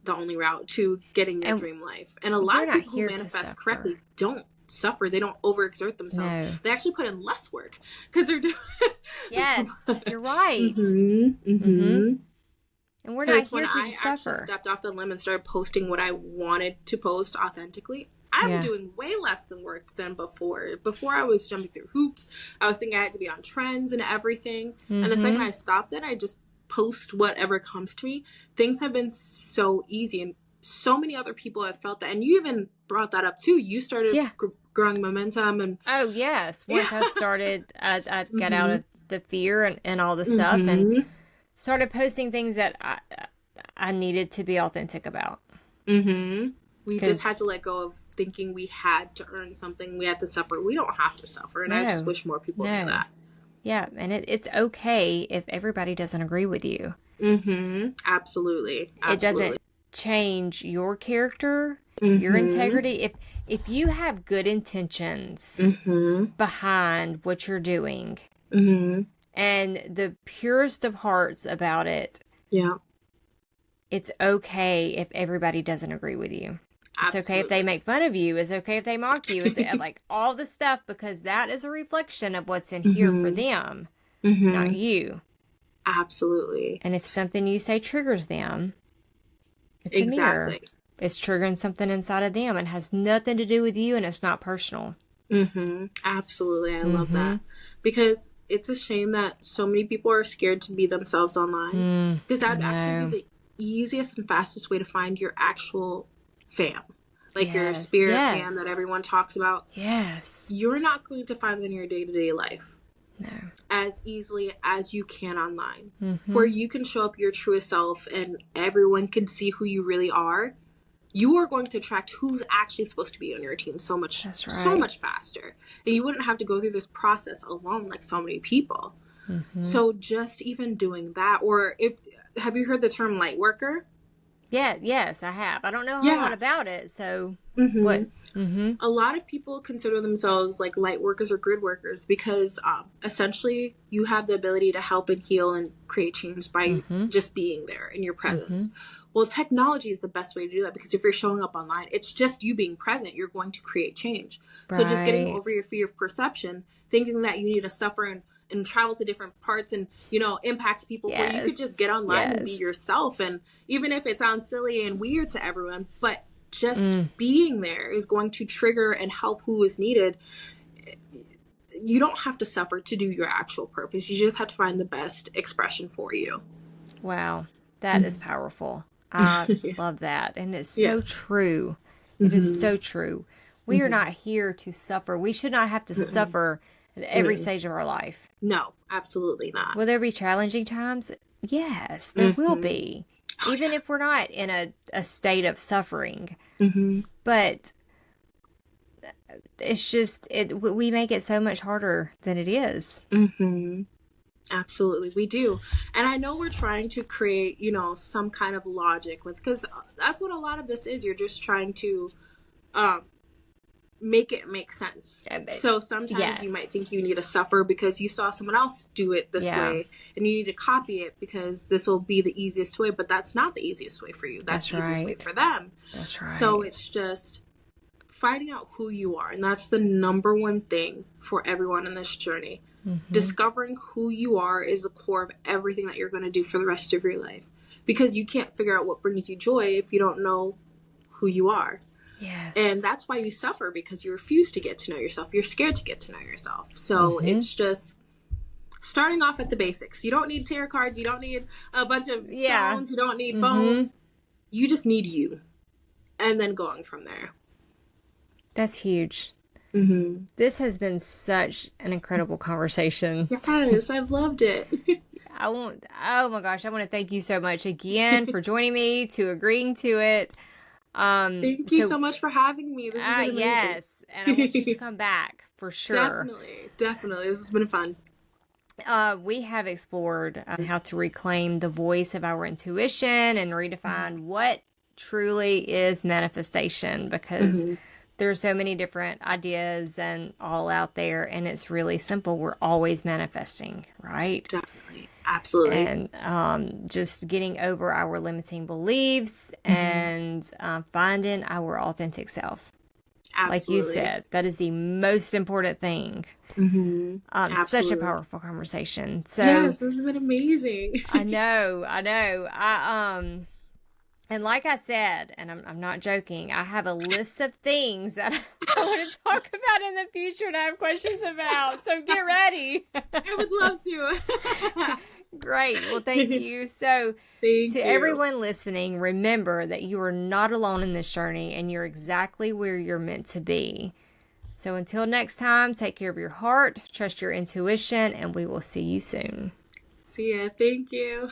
the only route to getting your dream life. And a lot of people who manifest correctly don't suffer. They don't overexert themselves. No. They actually put in less work because they're doing Yes, you're right. And we're not here to suffer. When I actually stepped off the limb and started posting what I wanted to post authentically, I'm doing way less than work than before. Before, I was jumping through hoops. I was thinking I had to be on trends and everything. And the second I stopped it, I just post whatever comes to me. Things have been so easy, and so many other people have felt that. And you even brought that up too. You started growing momentum. And once I started, I got out of the fear and all the stuff, and started posting things that I needed to be authentic about. We just had to let go of thinking we had to earn something, we had to suffer. We don't have to suffer, and I just wish more people knew that. Yeah, and it's okay if everybody doesn't agree with you. Absolutely. It doesn't change your character, your integrity. If you have good intentions behind what you're doing, and the purest of hearts about it, it's okay if everybody doesn't agree with you. It's okay if they make fun of you. It's okay if they mock you. It's like all the stuff, because that is a reflection of what's in here for them, not you. Absolutely. And if something you say triggers them, it's a mirror. It's triggering something inside of them, and has nothing to do with you, and it's not personal. Absolutely. I love that. Because it's a shame that so many people are scared to be themselves online. Because that would actually be the easiest and fastest way to find your actual fam, like your spirit fam that everyone talks about. You're not going to find them in your day-to-day life as easily as you can online, where you can show up your truest self and everyone can see who you really are. You are going to attract who's actually supposed to be on your team so much faster, and you wouldn't have to go through this process alone like so many people. So just even doing that, or have you heard the term light worker? Yes, I have. I don't know a whole lot about it, so What? A lot of people consider themselves like light workers or grid workers because essentially you have the ability to help and heal and create change by just being there in your presence. Well, technology is the best way to do that because if you're showing up online, it's just you being present. You're going to create change. Right. So just getting over your fear of perception, thinking that you need to suffer and travel to different parts and, you know, impact people where you could just get online and be yourself. And even if it sounds silly and weird to everyone, but just being there is going to trigger and help who is needed. You don't have to suffer to do your actual purpose. You just have to find the best expression for you. Wow. That is powerful. I love that. And it's so true. It is so true. We are not here to suffer. We should not have to suffer at every stage of our life. No, absolutely not. Will there be challenging times? Yes, there will be. Even if we're not in a state of suffering. But it's just, we make it so much harder than it is. Absolutely, we do. And I know we're trying to create, you know, some kind of logic with, because that's what a lot of this is. You're just trying to make it make sense. So sometimes you might think you need to suffer because you saw someone else do it this way and you need to copy it because this will be the easiest way, but that's not the easiest way for you. That's the easiest way for them. That's right. So it's just finding out who you are, and that's the number one thing for everyone in this journey. Discovering who you are is the core of everything that you're going to do for the rest of your life, because you can't figure out what brings you joy if you don't know who you are. Yes. And that's why you suffer, because you refuse to get to know yourself. You're scared to get to know yourself. So it's just starting off at the basics. You don't need tarot cards. You don't need a bunch of sounds. You don't need bones. You just need you. And then going from there. That's huge. This has been such an incredible conversation. Yes, I've loved it. oh my gosh, I want to thank you so much again for joining me, to agreeing to it. Thank you so much for having me. This has been amazing. Yes, and I want you to come back for sure. Definitely. This has been fun. We have explored how to reclaim the voice of our intuition and redefine what truly is manifestation, because there's so many different ideas and all out there, and it's really simple. We're always manifesting, right? Definitely. Absolutely. And just getting over our limiting beliefs and finding our authentic self. Absolutely. Like you said, that is the most important thing. Such a powerful conversation. So yes, this has been amazing. I know. And like I said, and I'm not joking, I have a list of things that I want to talk about in the future and I have questions about. So get ready. I would love to. Great. Well, thank you. So to everyone listening, remember that you are not alone in this journey and you're exactly where you're meant to be. So until next time, take care of your heart, trust your intuition, and we will see you soon. See ya. Thank you.